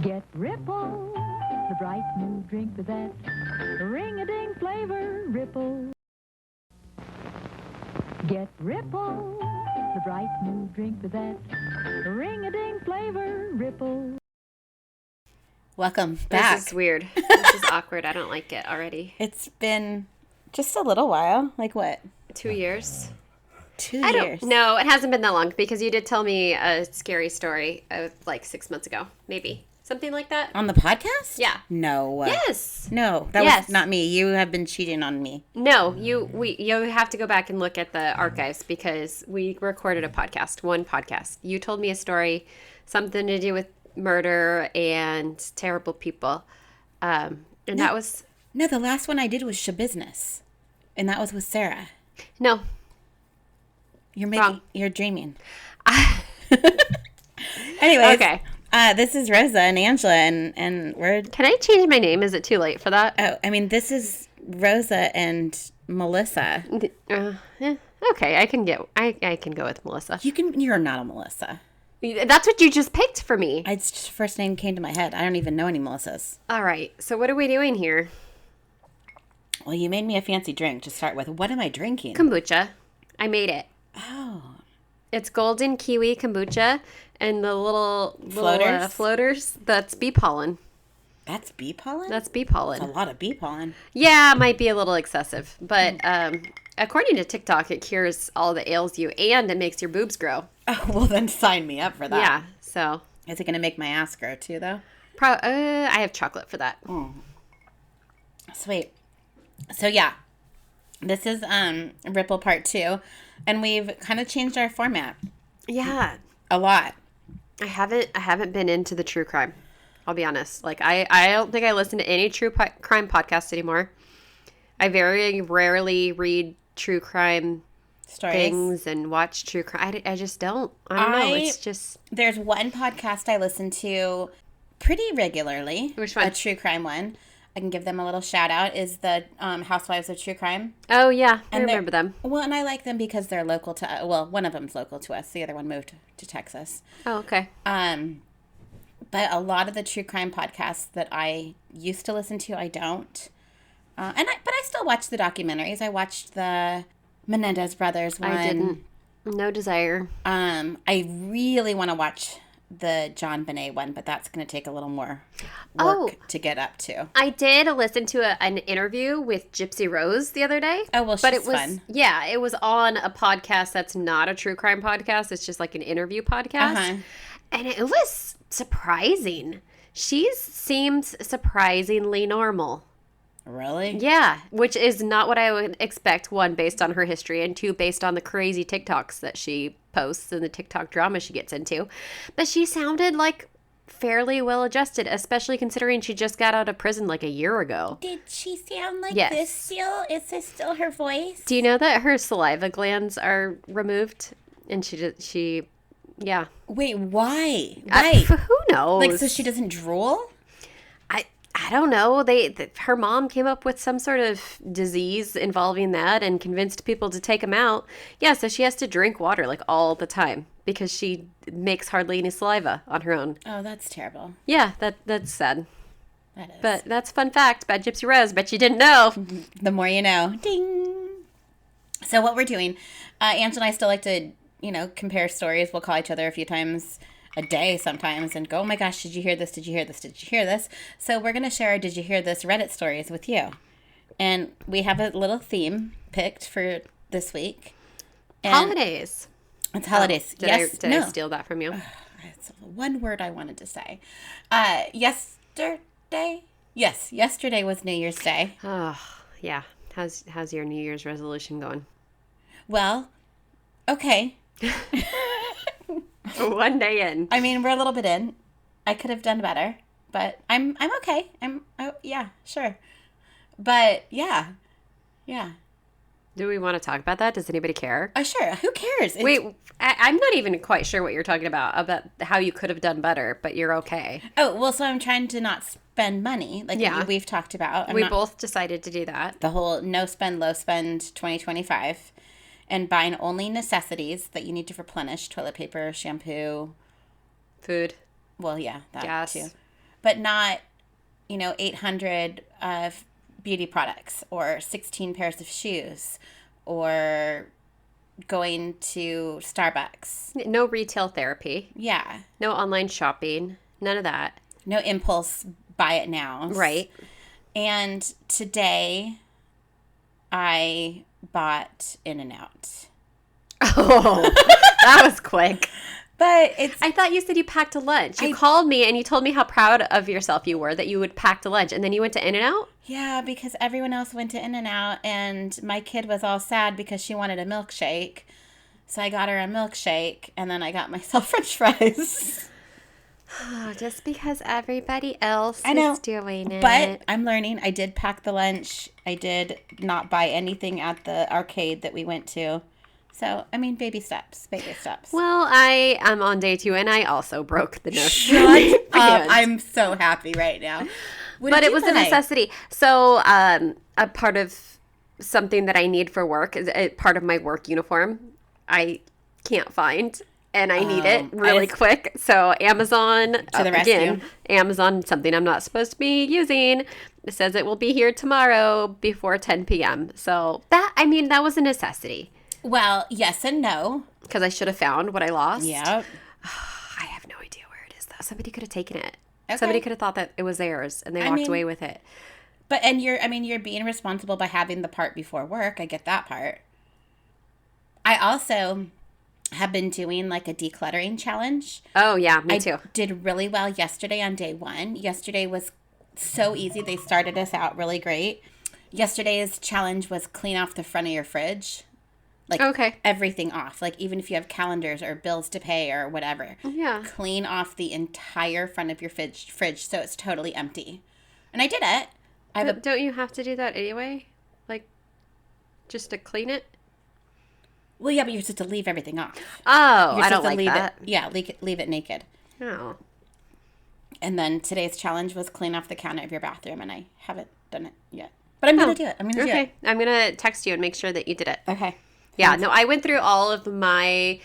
Get Ripple, the bright new drink with that ring-a-ding flavor. Ripple. Get Ripple, the bright new drink with that ring-a-ding flavor. Ripple. Welcome back. This is weird. This is awkward. I don't like it already. It's been just a little while. Like what? 2 years. 2 I years. don't. No, it hasn't been that long because you did tell me a scary story of like 6 months ago, maybe something like that. On the podcast? Yeah. No. Yes. No, that Yes. was not me. You have been cheating on me. No, you have to go back and look at the archives because we recorded a podcast, one podcast. You told me a story, something to do with murder and terrible people, and that was No, the last one I did was Shabusiness, and that was with Sarah. no. Wrong. You're dreaming. Anyways, Okay. This is Rosa and Angela, and we're. Can I change my name? Is it too late for that? Oh, I mean, this is Rosa and Melissa. Okay, I can go with Melissa. You're not a Melissa. That's what you just picked for me. It's just first name came to my head. I don't even know any Melissas. All right. So what are we doing here? Well, you made me a fancy drink to start with. What am I drinking? Kombucha. I made it. Oh. It's golden kiwi kombucha and the little Floaters? floaters. That's bee pollen. That's bee pollen? That's bee That's a pollen. lot of bee pollen. Yeah, it might be a little excessive, but according to TikTok, it cures all the ails you and it makes your boobs grow. Oh, well, then sign me up for that. Yeah. So Is it going to make my ass grow too, though? I have chocolate for that. Sweet. So, yeah. This is Ripple Part 2. And we've kind of changed our format Yeah. a lot. I haven't been into the true crime. I'll be honest. Like I don't think I listen to any true crime podcast anymore. I very rarely read true crime Stories. things and watch true crime. I just don't. I don't know. It's just There's one podcast I listen to pretty regularly. Which one? A true crime one. I can give them a little shout out. Is the Housewives of True Crime. oh yeah, I And they're- remember them. Well, and I like them because they're local to. Well, one of them's local to us. The other one moved to Texas. Oh okay. But a lot of the true crime podcasts that I used to listen to, I don't. But I still watch the documentaries. I watched the Menendez brothers one. I didn't. No desire. I really want to watch the John Bonet one, but that's going to take a little more work to get up to. I did listen to an interview with Gypsy Rose the other day. Oh, well, but she's it was fun. Yeah, it was on a podcast that's not a true crime podcast. It's just like an interview podcast, Uh-huh. and it was surprising. She seems surprisingly normal. Really? Yeah, which is not what I would expect. One, based on her history, and two, based on the crazy TikToks that she posts and the TikTok drama she gets into. But she sounded like fairly well adjusted, especially considering she just got out of prison like a year ago. Did she sound like Yes. this still? Is this still her voice? Do you know that her saliva glands are removed? And yeah. Wait, why? Who knows? Like, so she doesn't drool? I don't know. Her mom came up with some sort of disease involving that and convinced people to take them out. Yeah, so she has to drink water like all the time because she makes hardly any saliva on her own. Oh, that's terrible. Yeah, that's sad. That is. But that's a fun fact about Gypsy Rose. Bet you didn't know. The more you know. Ding. So what we're doing, Angela and I still like to, compare stories. We'll call each other a few times a day sometimes and go, oh my gosh, did you hear this? Did you hear this? Did you hear this? So we're going to share our Did You Hear This Reddit stories with you. And we have a little theme picked for this week. And Holidays. It's holidays. Did I steal that from you? It's one word I wanted to say. Yesterday? Yes, yesterday was New Year's Day. Oh, yeah. How's your New Year's resolution going? Well, okay. One day in. I mean, we're a little bit in. I could have done better, but I'm okay. Yeah, sure. But yeah. Do we want to talk about that? Does anybody care? Sure. Who cares? Wait, I'm not even quite sure what you're talking about how you could have done better, but you're okay. Oh, well, so I'm trying to not spend money, like Yeah. we've talked about. We both decided to do that. The whole no spend, low spend 2025, and buying only necessities that you need to replenish: toilet paper, shampoo, Food. well, yeah, that Gas. too. but not, 800 beauty products or 16 pairs of shoes or going to Starbucks. No retail therapy. Yeah. No online shopping. None of that. No impulse buy it now. Right. And today I bought In-N-Out. Oh, that was quick. But it's I thought you said you packed a lunch. You called me and you told me how proud of yourself you were that you would packed a lunch, and then you went to In-N-Out? yeah, because everyone else went to In-N-Out and my kid was all sad because she wanted a milkshake. So I got her a milkshake and then I got myself French fries. Oh, just because everybody else I know, is doing it. But I'm learning. I did pack the lunch. I did not buy anything at the arcade that we went to. So, I mean, baby steps. Baby steps. Well, I am on day 2 and I also broke the nose. Shut up. I'm so happy right now. What But did it you was a buy? necessity. So, a part of something that I need for work is a part of my work uniform. I can't find, and I need it really quick. So, Amazon, To the rescue. Amazon, something I'm not supposed to be using, it says it will be here tomorrow before 10 p.m. So, that was a necessity Well, yes and no. because I should have found what I lost. Yeah. I have no idea where it is, though. Somebody could have taken it. Okay. Somebody could have thought that it was theirs, and they walked away with it. But, and you're being responsible by having the part before work. I get that part. I also have been doing like a decluttering challenge. Oh, yeah, me too. I did really well yesterday on day 1. Yesterday was so easy. They started us out really great. Yesterday's challenge was clean off the front of your fridge. Like Okay. everything off. Like even if you have calendars or bills to pay or whatever. Yeah. Clean off the entire front of your fridge so it's totally empty. And I did it. I have a, But don't you have to do that anyway? Like, just to clean it? well, yeah, but you're supposed to leave everything off. Oh, You're I don't supposed to like leave that. it. Yeah, leave it naked. No. And then today's challenge was clean off the counter of your bathroom, and I haven't done it yet. But I'm going to do it. I'm going to do Okay. it. I'm going to text you and make sure that you did it. Okay. Yeah, no, I went through all of my,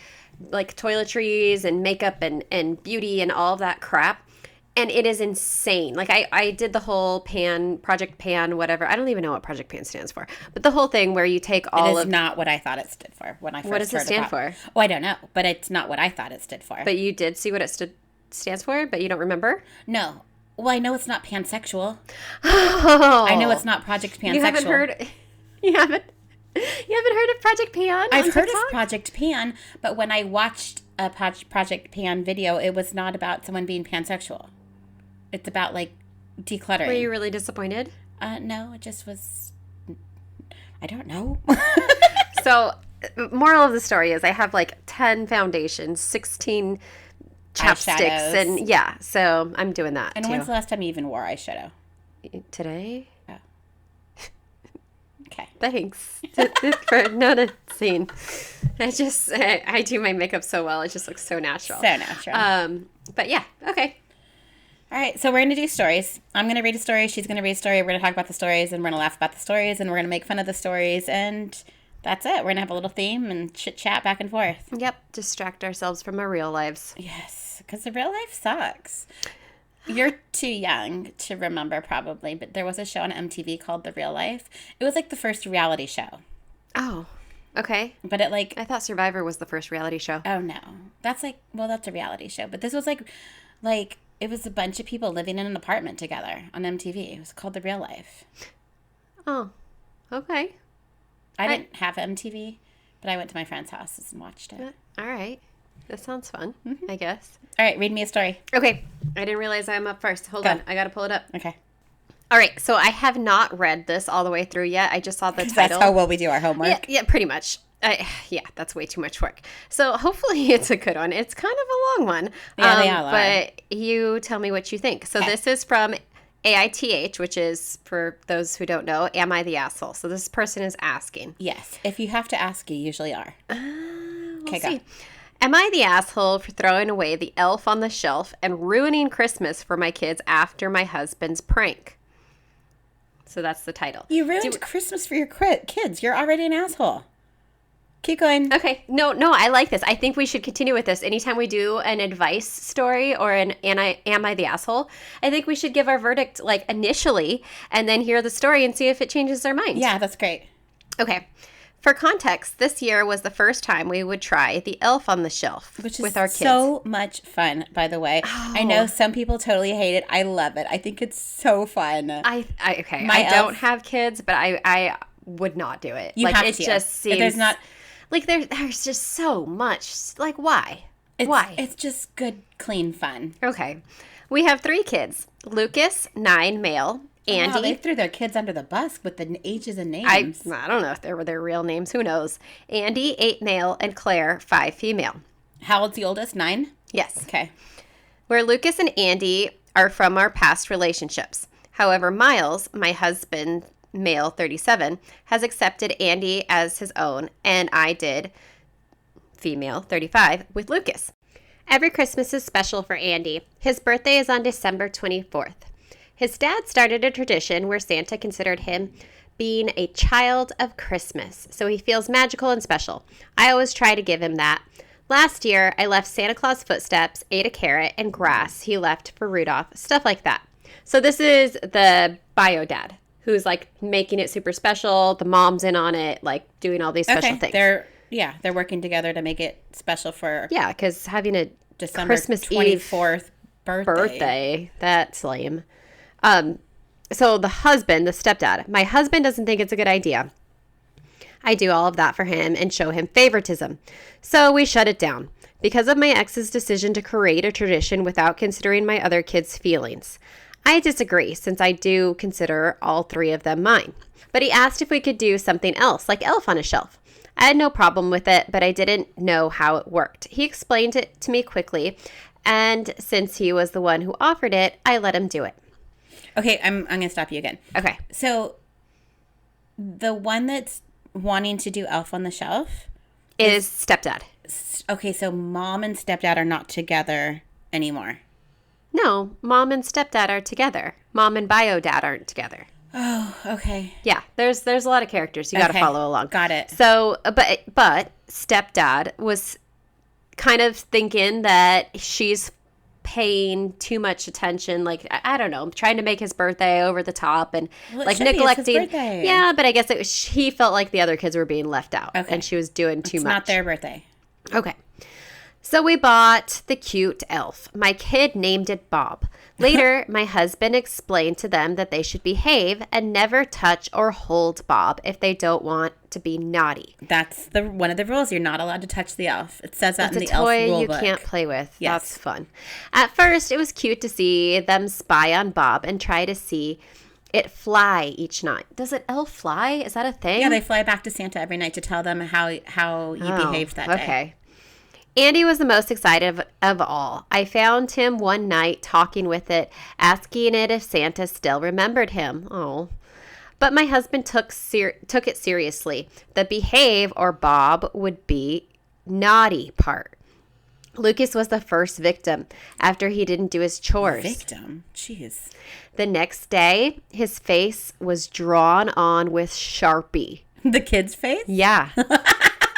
like, toiletries and makeup and beauty and all of that crap. And it is insane. Like, I did the whole Project Pan, whatever. I don't even know what Project Pan stands for. But the whole thing where you take all It is of... not what I thought it stood for when I first What does it heard stand about- for? Oh, I don't know, but it's not what I thought it stood for. But you did see what it stands for, but you don't remember? No. Well, I know it's not pansexual. Oh. I know it's not Project Pansexual. You haven't heard... You haven't heard of Project Pan? I've on heard TikTok? of Project Pan, but when I watched a Project Pan video, it was not about someone being pansexual. It's about, like, decluttering. Were you really disappointed? No, it just was... I don't know. So, moral of the story is I have like 10 foundations, 16 chapsticks, Eyeshadows. and yeah, so I'm doing that And too. when's the last time you even wore eyeshadow? Today? Okay. Thanks for noticing. I do my makeup so well, it just looks so natural. So natural. But yeah, okay. All right, so we're going to do stories. I'm going to read a story. She's going to read a story. We're going to talk about the stories, and we're going to laugh about the stories, and we're going to make fun of the stories, and that's it. We're going to have a little theme and chit-chat back and forth. Yep, distract ourselves from our real lives. Yes, because the real life sucks. You're too young to remember, probably, but there was a show on MTV called The Real Life. It was like the first reality show, Oh, okay. but it like, I thought Survivor was the first reality show. oh no, that's like, well, that's a reality show, but this was like, it was a bunch of people living in an apartment together on MTV. It was called The Real Life. Oh, okay. I didn't have MTV, but I went to my friend's house and watched it. All right. That sounds fun, I guess. All right, read me a story. Okay. I didn't realize I'm up first. Hold Go. on. I got to pull it up. Okay. All right. So I have not read this all the way through yet. I just saw the title. That's how well we do our homework. Yeah, pretty much. Yeah, that's way too much work. So hopefully it's a good one. It's kind of a long one. Yeah, they all are. But you tell me what you think. So this is from AITH, which is, for those who don't know, Am I the Asshole? So this person is asking. Yes. If you have to ask, you usually are. We'll Okay, go. see. Am I the asshole for throwing away the elf on the shelf and ruining Christmas for my kids after my husband's prank? So that's the title. You ruined Christmas for your kids. You're already an asshole. Keep going. Okay. No, I like this. I think we should continue with this. Anytime we do an advice story or an am I the asshole, I think we should give our verdict like initially and then hear the story and see if it changes our mind. Yeah, that's great. Okay. For context, this year was the first time we would try the Elf on the Shelf Which is with our kids. so much fun, by the way. I know some people totally hate it. I love it. I think it's so fun. Okay. My I don't elf- have kids, but I would not do it. You like have it to. just seems There's not. like there's just so much. Like why? It's, Why? It's just good, clean fun. Okay. We have 3 kids. Lucas, 9, male. Andy. Wow, they threw their kids under the bus with the ages and I names. don't know if they were their real names. Who knows? Andy, 8 male, and Claire, 5 female. How old's the oldest? 9? Yes. Okay. Where Lucas and Andy are from our past relationships. However, Miles, my husband, male, 37, has accepted Andy as his own, and I did, female, 35, with Lucas. Every Christmas is special for Andy. His birthday is on December 24th. His dad started a tradition where Santa considered him being a child of Christmas, so he feels magical and special. I always try to give him that. Last year, I left Santa Claus footsteps, ate a carrot, and grass he left for Rudolph, stuff like that. So this is the bio dad who's like making it super special. The mom's in on it, like doing all these special things. They're working together to make it special for Yeah, because having a December Christmas 24th birthday. That's lame. So the husband, the stepdad, my husband doesn't think it's a good idea. I do all of that for him and show him favoritism. So we shut it down because of my ex's decision to create a tradition without considering my other kids' feelings. I disagree since I do consider all 3 of them mine. But he asked if we could do something else, like Elf on a Shelf. I had no problem with it, but I didn't know how it worked. He explained it to me quickly, and since he was the one who offered it, I let him do it. Okay, I'm going to stop you again. Okay. So the one that's wanting to do Elf on the Shelf Is stepdad. Okay, so mom and stepdad are not together anymore. No, mom and stepdad are together. Mom and bio dad aren't together. Oh, okay. Yeah, there's a lot of characters. You got to Okay, follow along. got it. So, but stepdad was kind of thinking that she's paying too much attention, like I don't know, trying to make his birthday over the top and Well, it like should be. It's his neglecting. birthday. Yeah, but I guess he felt like the other kids were being left out, Okay. and she was doing too It's much. not their birthday. Okay. So we bought the cute elf. My kid named it Bob. Later, my husband explained to them that they should behave and never touch or hold Bob if they don't want to be naughty. That's one of the rules. You're not allowed to touch the elf. It says that It's in a the elf toy rule you book. can't play with. Yes. That's fun. At first, it was cute to see them spy on Bob and try to see it fly each night. Does an elf fly? Is that a thing? Yeah, they fly back to Santa every night to tell them how you behaved that day. Okay. Andy was the most excited of all. I found him one night talking with it, asking it if Santa still remembered him. Oh. But my husband took it seriously. The behave or Bob would be naughty part. Lucas was the first victim after he didn't do his chores. Victim? Jeez. The next day, his face was drawn on with Sharpie. The kid's face? Yeah.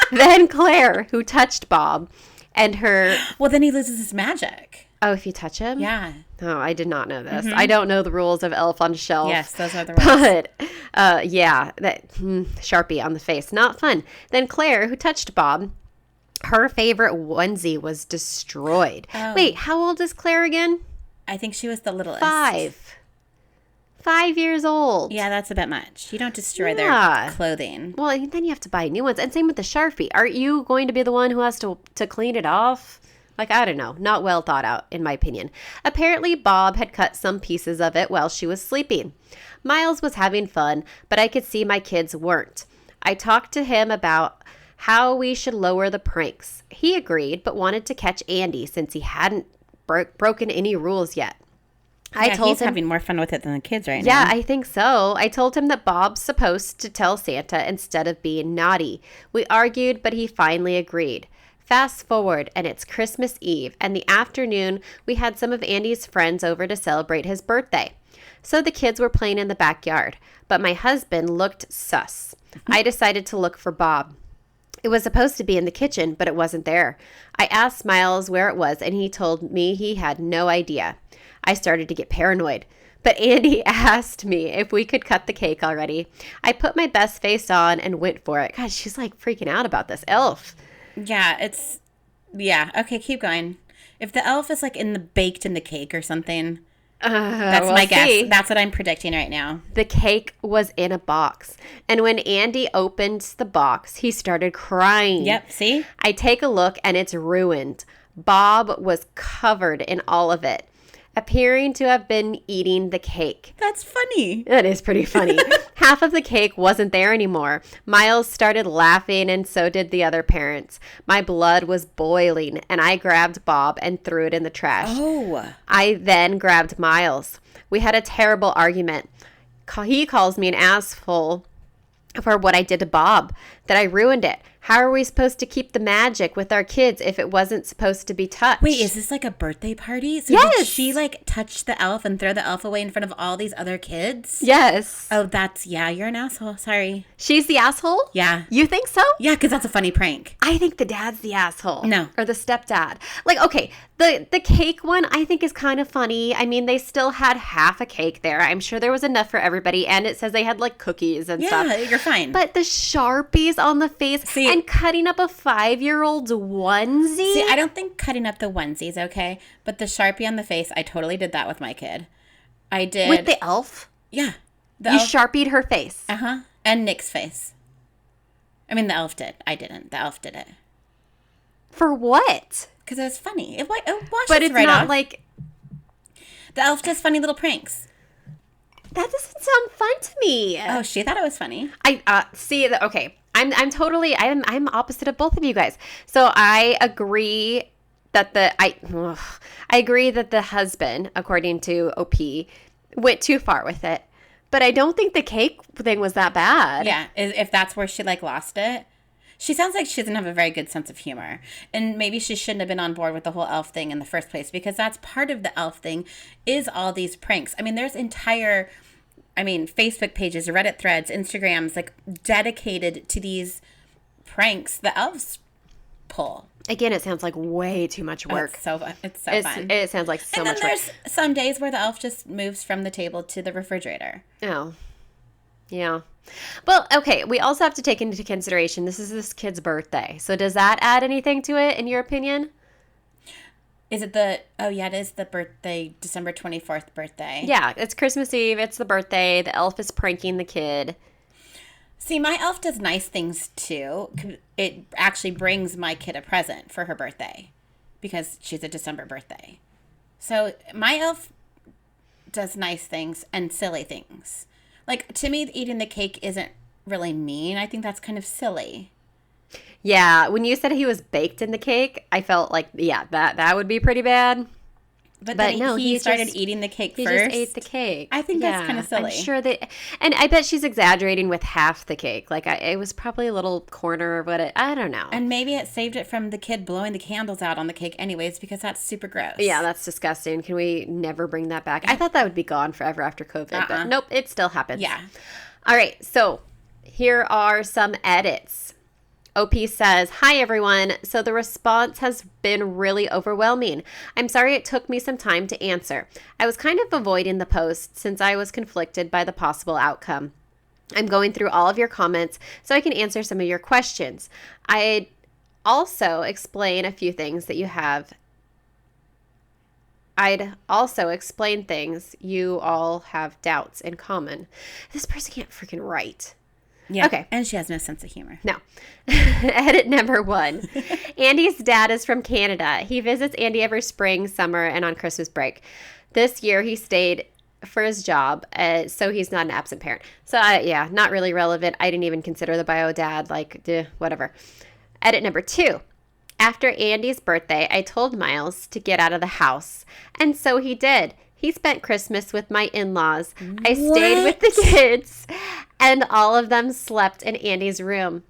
Then Claire, who touched Bob, and her... Well, then he loses his magic. Oh, if you touch him? Yeah. Oh, I did not know this. I don't know the rules of Elf on a Shelf. Yes, those are the rules. But, yeah, that Sharpie on the face. Not fun. Then Claire, who touched Bob, her favorite onesie was destroyed. Oh. Wait, how old is Claire again? I think she was the littlest. 5 years old. Yeah, that's a bit much. You don't destroy Yeah. their clothing. Well, and then you have to buy new ones. And same with the Sharpie. Aren't you going to be the one who has to clean it off? Like, I don't know. Not well thought out, in my opinion. Apparently, Bob had cut some pieces of it while she was sleeping. Miles was having fun, but I could see my kids weren't. I talked to him about how we should lower the pranks. He agreed, but wanted to catch Andy since he hadn't broken any rules yet. I told he's him having more fun with it than the kids right Yeah, now. I think so. I told him that Bob's supposed to tell Santa instead of being naughty. We argued, but he finally agreed. Fast forward, and it's Christmas Eve, and the afternoon we had some of Andy's friends over to celebrate his birthday. So the kids were playing in the backyard, but my husband looked sus. I decided to look for Bob. It was supposed to be in the kitchen, but it wasn't there. I asked Miles where it was, and he told me he had no idea. I started to get paranoid. But Andy asked me if we could cut the cake already. I put my best face on and went for it. God, she's like freaking out about this elf. Yeah, okay, keep going. If the elf is like baked in the cake or something, that's my guess. That's what I'm predicting right now. The cake was in a box. And when Andy opened the box, he started crying. Yep, see? I take a look and it's ruined. Bob was covered in all of it, appearing to have been eating the cake. That's funny. That is pretty funny. Half of the cake wasn't there anymore. Miles started laughing, and so did the other parents. My blood was boiling, and I grabbed Bob and threw it in the trash. Oh. I then grabbed Miles. We had a terrible argument. He calls me an asshole for what I did to Bob, that I ruined it. How are we supposed to keep the magic with our kids if it wasn't supposed to be touched? Wait, is this like a birthday party? So Yes. Did she like touch the elf and throw the elf away in front of all these other kids? Yes. Oh, you're an asshole. Sorry. She's the asshole? Yeah. You think so? Yeah, because that's a funny prank. I think the dad's the asshole. No. Or the stepdad. Like, okay, the cake one I think is kind of funny. I mean, they still had half a cake there. I'm sure there was enough for everybody. And it says they had like cookies and stuff. Yeah, you're fine. But the Sharpies on the face and cutting up a 5-year-old's onesie. See, I don't think cutting up the onesies, okay? But the Sharpie on the face, I totally did that with my kid. I did. With the elf? Yeah. You Sharpied her face. Uh-huh. And Nick's face. I mean, the elf did. I didn't. The elf did it. For what? Because it was funny. It washes But it's right not off. like... The elf does funny little pranks. That doesn't sound fun to me. Oh, she thought it was funny. I see that. Okay, I'm totally I'm opposite of both of you guys. So I agree that I agree that the husband, according to OP, went too far with it. But I don't think the cake thing was that bad. Yeah, if that's where she like lost it. She sounds like she doesn't have a very good sense of humor. And maybe she shouldn't have been on board with the whole elf thing in the first place, because that's part of the elf thing is all these pranks. I mean, there's entire Facebook pages, Reddit threads, Instagrams, like dedicated to these pranks the elves pull. Again, it sounds like way too much work. It's so fun. It sounds like so much work. And then there's some days where the elf just moves from the table to the refrigerator. Oh. Yeah. Well, okay, we also have to take into consideration this is this kid's birthday. So does that add anything to it, in your opinion? Is it it is the birthday, December 24th birthday. Yeah, it's Christmas Eve, it's the birthday, the elf is pranking the kid. See, my elf does nice things too. It actually brings my kid a present for her birthday because she's a December birthday. So my elf does nice things and silly things. Like, to me, eating the cake isn't really mean. I think that's kind of silly. Yeah, when you said he was baked in the cake, I felt like, yeah, that would be pretty bad. But then no, he started eating the cake first. He just ate the cake. I think that's kind of silly. I'm sure and I bet she's exaggerating with half the cake. Like, it was probably a little corner of I don't know. And maybe it saved it from the kid blowing the candles out on the cake anyways, because that's super gross. Yeah, that's disgusting. Can we never bring that back? I thought that would be gone forever after COVID, but nope, it still happens. Yeah. All right, so here are some edits. OP says, "Hi everyone. So the response has been really overwhelming. I'm sorry it took me some time to answer. I was kind of avoiding the post since I was conflicted by the possible outcome. I'm going through all of your comments so I can answer some of your questions. I'd also explain a few things that you have. I'd also explain things you all have doubts in common." This person can't freaking write. Yeah. Okay. And she has no sense of humor. No. Edit number 1. Andy's dad is from Canada. He visits Andy every spring, summer, and on Christmas break. This year he stayed for his job, so he's not an absent parent. So, yeah, not really relevant. I didn't even consider the bio dad, whatever. Edit number 2. After Andy's birthday, I told Miles to get out of the house, and so he did. He spent Christmas with my in-laws. I stayed with the kids, and all of them slept in Andy's room.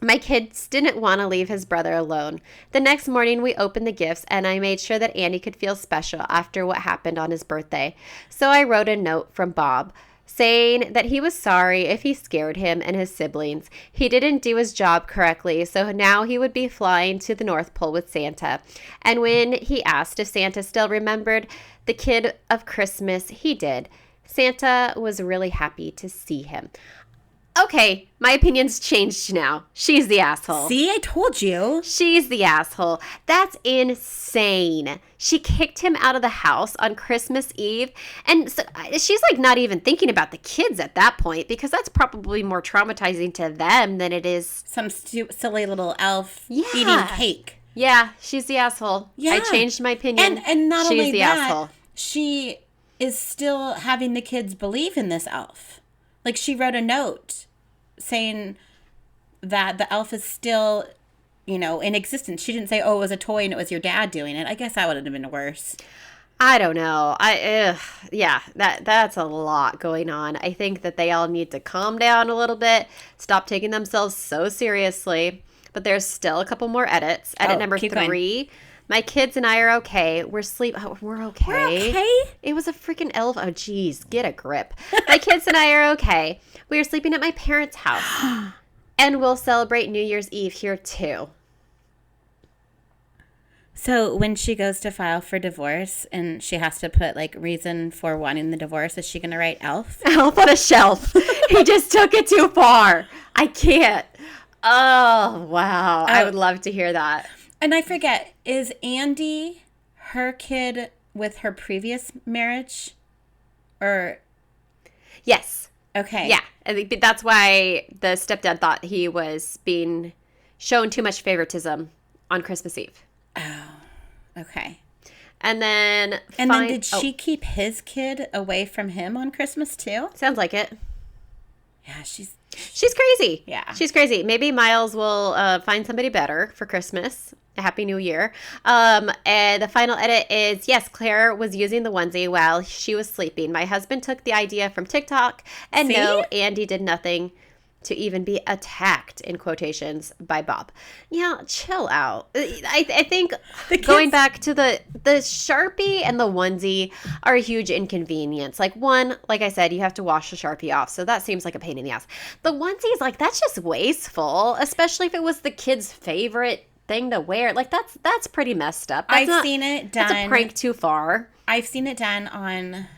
My kids didn't want to leave his brother alone. The next morning, we opened the gifts, and I made sure that Andy could feel special after what happened on his birthday. So I wrote a note from Bob saying that he was sorry if he scared him and his siblings. He didn't do his job correctly, so now he would be flying to the North Pole with Santa. And when he asked if Santa still remembered the kid of Christmas, he did. Santa was really happy to see him. Okay, my opinion's changed now. She's the asshole. See, I told you. She's the asshole. That's insane. She kicked him out of the house on Christmas Eve. And so she's like not even thinking about the kids at that point, because that's probably more traumatizing to them than it is. Some silly little elf Yeah. eating cake. Yeah, she's the asshole. Yeah. I changed my opinion. And not she's only the that, asshole. she is still having the kids believe in this elf. Like, she wrote a note saying that the elf is still, in existence. She didn't say, oh, it was a toy and it was your dad doing it. I guess that would have been worse. I don't know. Yeah, that's a lot going on. I think that they all need to calm down a little bit, stop taking themselves so seriously. But there's still a couple more edits. Edit number 3. Going. My kids and I are okay. We're okay. We're okay? It was a freaking elf. Oh, geez. Get a grip. My kids and I are okay. We are sleeping at my parents' house. And we'll celebrate New Year's Eve here, too. So when she goes to file for divorce and she has to put, reason for wanting the divorce, is she going to write elf? Elf on a shelf. He just took it too far. I can't. Oh, wow. I would love to hear that. And I forget, is Andy her kid with her previous marriage? Or... Yes. Okay. Yeah. I think that's why the stepdad thought he was being shown too much favoritism on Christmas Eve. Oh, okay. And then... then did she keep his kid away from him on Christmas too? Sounds like it. Yeah, she's crazy. Yeah. She's crazy. Maybe Miles will find somebody better for Christmas. A Happy New Year. And the final edit is, yes, Claire was using the onesie while she was sleeping. My husband took the idea from TikTok, and no, Andy did nothing to even be attacked, in quotations, by Bob. Yeah, chill out. I think going back to the Sharpie and the onesie are a huge inconvenience. Like I said, you have to wash the Sharpie off, so that seems like a pain in the ass. The onesie's that's just wasteful, especially if it was the kid's favorite thing to wear. That's pretty messed up. I've seen it done. That's a prank too far. I've seen it done on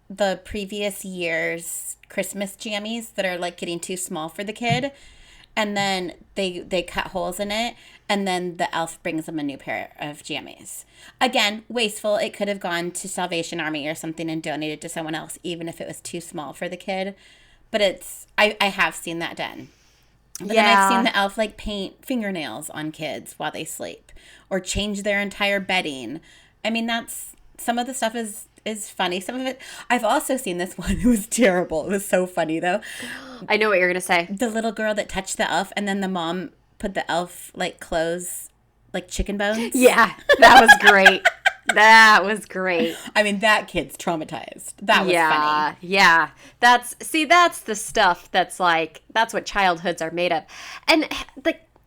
the previous year's Christmas jammies that are getting too small for the kid, and then they cut holes in it, and then the elf brings them a new pair of jammies. Again, wasteful. It could have gone to Salvation Army or something and donated to someone else, even if it was too small for the kid. But I have seen that done. But then I've seen the elf paint fingernails on kids while they sleep, or change their entire bedding. I mean, that's some of the stuff is funny. Some of it, I've also seen this one. It was terrible. It was so funny though. I know what you're gonna say. The little girl that touched the elf, and then the mom put the elf clothes like chicken bones. Yeah, that was great. That was great. I mean, that kid's traumatized. That was funny. Yeah. That's the stuff that's that's what childhoods are made of. And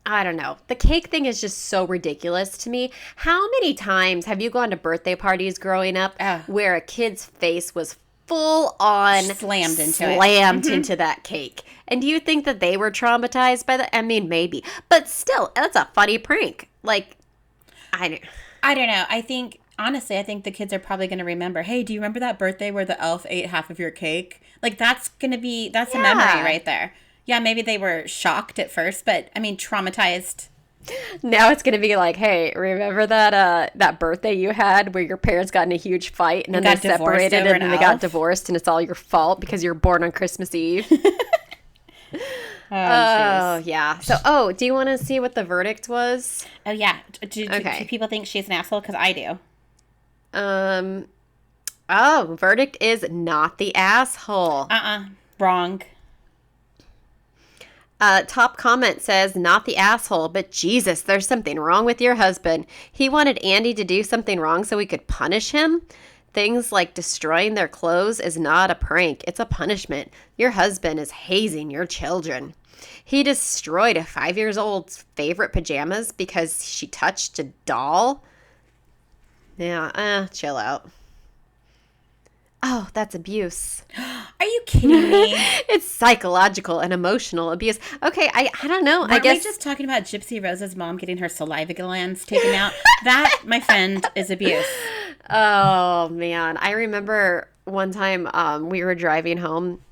I don't know. The cake thing is just so ridiculous to me. How many times have you gone to birthday parties growing up where a kid's face was full on slammed into that cake? And do you think that they were traumatized by that? I mean, maybe. But still, that's a funny prank. I don't know. Honestly, I think the kids are probably going to remember, hey, do you remember that birthday where the elf ate half of your cake? That's a memory right there. Yeah, maybe they were shocked at first, but, I mean, traumatized. Now it's going to be hey, remember that birthday you had where your parents got in a huge fight and then they separated and then they got divorced and it's all your fault because you were born on Christmas Eve? Oh, yeah. So, do you want to see what the verdict was? Oh, yeah. Do people think she's an asshole? Because I do. Verdict is not the asshole. Wrong. Top comment says, not the asshole, but Jesus, there's something wrong with your husband. He wanted Andy to do something wrong so we could punish him. Things like destroying their clothes is not a prank. It's a punishment. Your husband is hazing your children. He destroyed a 5-year-old's favorite pajamas because she touched a doll. Yeah, chill out. Oh, that's abuse. Are you kidding me? It's psychological and emotional abuse. Okay, I don't know. I Weren't guess we just talking about Gypsy Rose's mom getting her saliva glands taken out? That, my friend, is abuse. Oh man, I remember one time we were driving home,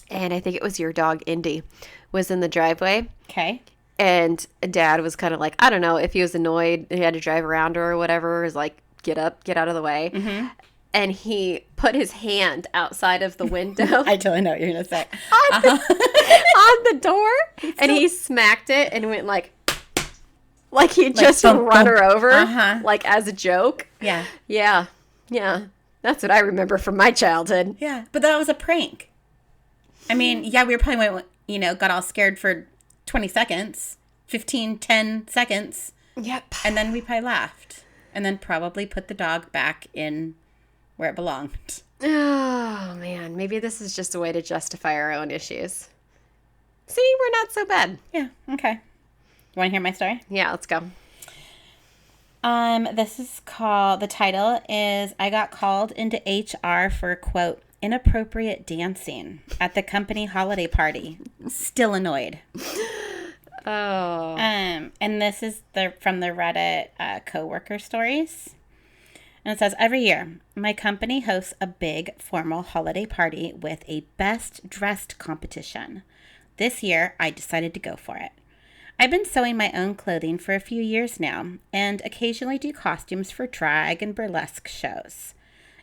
and I think it was your dog Indy was in the driveway, Okay. and Dad was kind of like, I don't know if he was annoyed he had to drive around her or whatever, was like, get up, get out of the way. Mm-hmm. And he put his hand outside of the window I totally know what you're going to say. on, the, on the door, and he smacked it and went like he just thump, run thump. her over, Uh-huh. like as a joke. Yeah. Yeah. That's what I remember from my childhood. Yeah. But that was a prank. I mean, yeah, we were probably, got all scared for 20 seconds, 15, 10 seconds. Yep. And then we probably laughed. And then probably put the dog back in where it belonged. Oh, man. Maybe this is just a way to justify our own issues. See, we're not so bad. Yeah. Okay. You want to hear my story? Yeah, let's go. This is called, the title is, I got called into HR for, quote, inappropriate dancing at the company holiday party. Still annoyed. Oh. And this is from the Reddit coworker stories. And it says, every year, my company hosts a big formal holiday party with a best dressed competition. This year, I decided to go for it. I've been sewing my own clothing for a few years now and occasionally do costumes for drag and burlesque shows.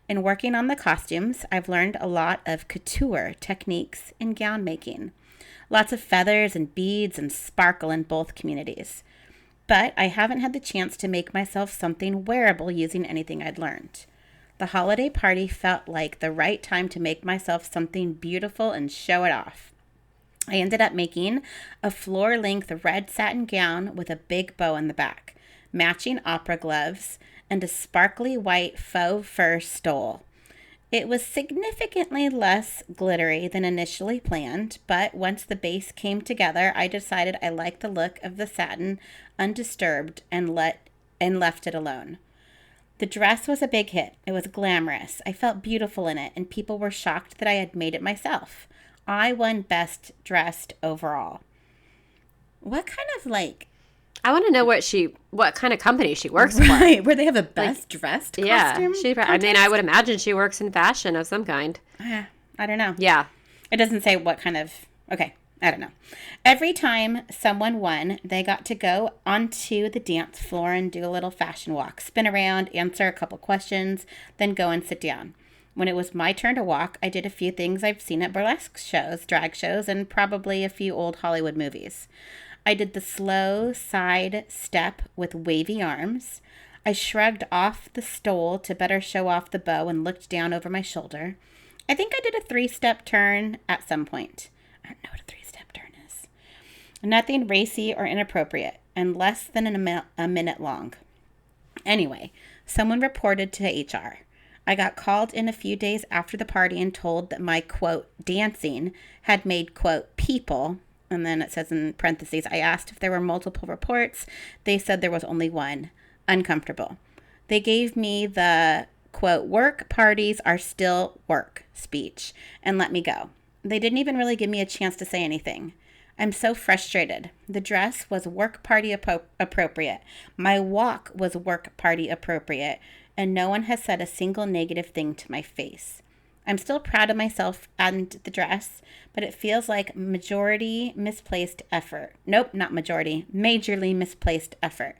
In working on the costumes, I've learned a lot of couture techniques in gown making. Lots of feathers and beads and sparkle in both communities. But I haven't had the chance to make myself something wearable using anything I'd learned. The holiday party felt like the right time to make myself something beautiful and show it off. I ended up making a floor-length red satin gown with a big bow in the back, matching opera gloves, and a sparkly white faux fur stole. It was significantly less glittery than initially planned, but once the base came together, I decided I liked the look of the satin undisturbed and left it alone. The dress was a big hit. It was glamorous. I felt beautiful in it, and people were shocked that I had made it myself. I won best dressed overall. What kind of I want to know what kind of company she works for. right, where they have a best dressed Yeah, costume? I would imagine she works in fashion of some kind. I don't know. Yeah. It doesn't say what kind of, okay, I don't know. Every time someone won, they got to go onto the dance floor and do a little fashion walk, spin around, answer a couple questions, then go and sit down. When it was my turn to walk, I did a few things I've seen at burlesque shows, drag shows, and probably a few old Hollywood movies. I did the slow side step with wavy arms. I shrugged off the stole to better show off the bow and looked down over my shoulder. I think I did a 3-step turn at some point. I don't know what a 3-step turn is. Nothing racy or inappropriate, and less than a minute long. Anyway, someone reported to HR. I got called in a few days after the party and told that my, quote, dancing had made, quote, people, and then it says in parentheses, I asked if there were multiple reports. They said there was only one. Uncomfortable. They gave me the, quote, work parties are still work speech and let me go. They didn't even really give me a chance to say anything. I'm so frustrated. The dress was work party appropriate. My walk was work party appropriate. And no one has said a single negative thing to my face. I'm still proud of myself and the dress, but it feels like majority misplaced effort. Nope, not majority. Majorly misplaced effort.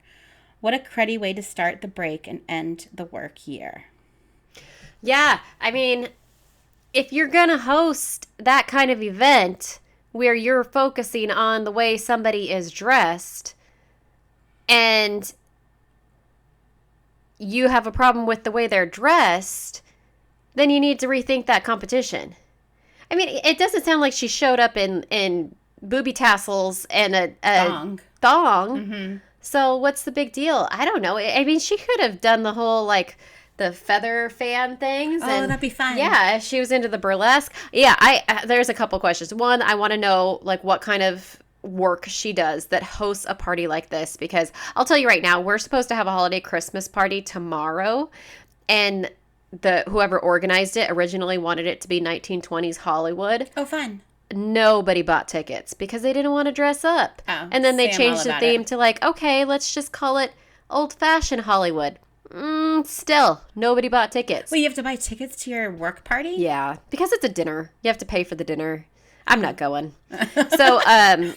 What a cruddy way to start the break and end the work year. Yeah, I mean, if you're going to host that kind of event where you're focusing on the way somebody is dressed and you have a problem with the way they're dressed, then you need to rethink that competition. I mean, it doesn't sound like she showed up in booby tassels and a thong. Mm-hmm. So what's the big deal? I don't know. I mean, she could have done the whole, the feather fan things. Oh, that'd be fun. Yeah, if she was into the burlesque. Yeah, there's a couple questions. One, I want to know, what kind of work she does that hosts a party like this, because I'll tell you right now, we're supposed to have a holiday Christmas party tomorrow, and whoever organized it originally wanted it to be 1920s Hollywood. Oh, fun. Nobody bought tickets because they didn't want to dress up. Oh, And then they say I'm all changed the about theme it. to like, okay, let's just call it old-fashioned Hollywood. Still, nobody bought tickets. Well, you have to buy tickets to your work party? Yeah, because it's a dinner. You have to pay for the dinner. I'm not going. So, finally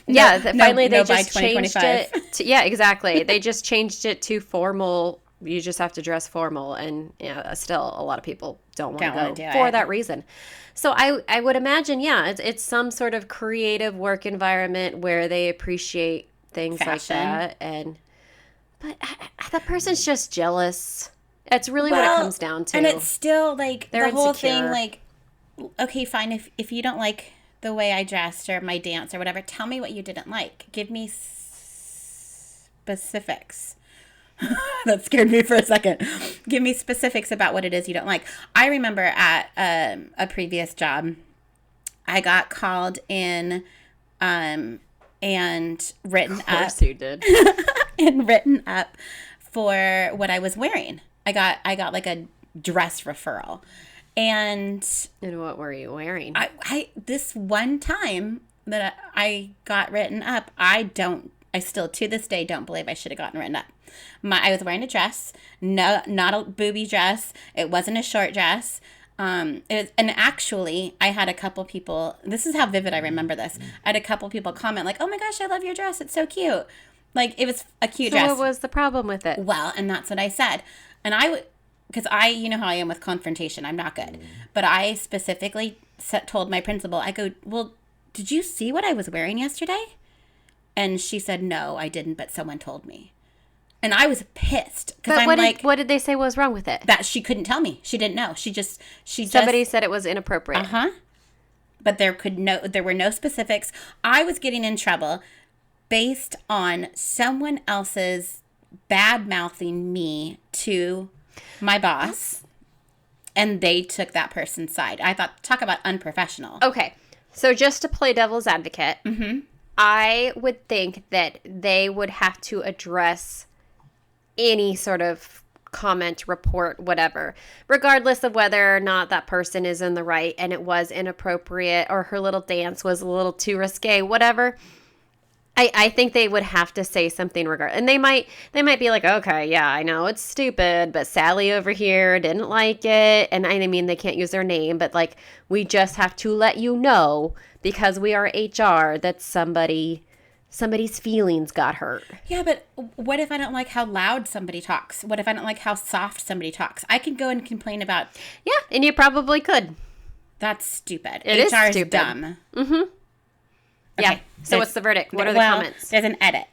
they no by just changed 2025. it. Yeah, exactly. They just changed it to formal. You just have to dress formal, and still a lot of people don't want Don't to wanna go do for it. that reason. So I would imagine, it's some sort of creative work environment where they appreciate things Fashion. like that, but that person's just jealous. That's really what it comes down to. And it's still like They're the whole insecure. thing, like, okay, fine. If you don't like the way I dressed or my dance or whatever, tell me what you didn't like. Give me specifics. That scared me for a second. Give me specifics about what it is you don't like. I remember at a previous job, I got called in and written Of up course you did. and written up for what I was wearing. I got like a dress referral. And And what were you wearing? I this one time that I got written up, I still to this day don't believe I should have gotten written up. I was wearing a dress, no, not a booby dress. It wasn't a short dress. And actually, I had a couple people. This is how vivid I remember this. I had a couple people comment like, "Oh my gosh, I love your dress. It's so cute." Like it was a cute So dress. what was the problem with it? Well, and that's what I said. And I would, because you know how I am with confrontation. I'm not good. But I specifically told my principal, I go, well, did you see what I was wearing yesterday? And she said, no, I didn't, but someone told me. And I was pissed because But I'm what did they say was wrong with it? that she couldn't tell me. She didn't know. Somebody said it was inappropriate. Uh-huh. But there were no specifics. I was getting in trouble based on someone else's bad-mouthing me to my boss, and they took that person's side. I thought, talk about unprofessional. Okay, so just to play devil's advocate, I would think that they would have to address any sort of comment, report, whatever, regardless of whether or not that person is in the right and it was inappropriate or her little dance was a little too risque, whatever. I think they would have to say something and they might be like, okay, yeah, I know it's stupid, but Sally over here didn't like it. And I mean, they can't use their name, but like, we just have to let you know because we are HR that somebody's feelings got hurt. Yeah, but what if I don't like how loud somebody talks? What if I don't like how soft somebody talks? I can go and complain about, Yeah, and you probably could. that's stupid. It is HR is stupid. dumb. Yeah. Okay, So what's the verdict? What are the comments? There's an edit.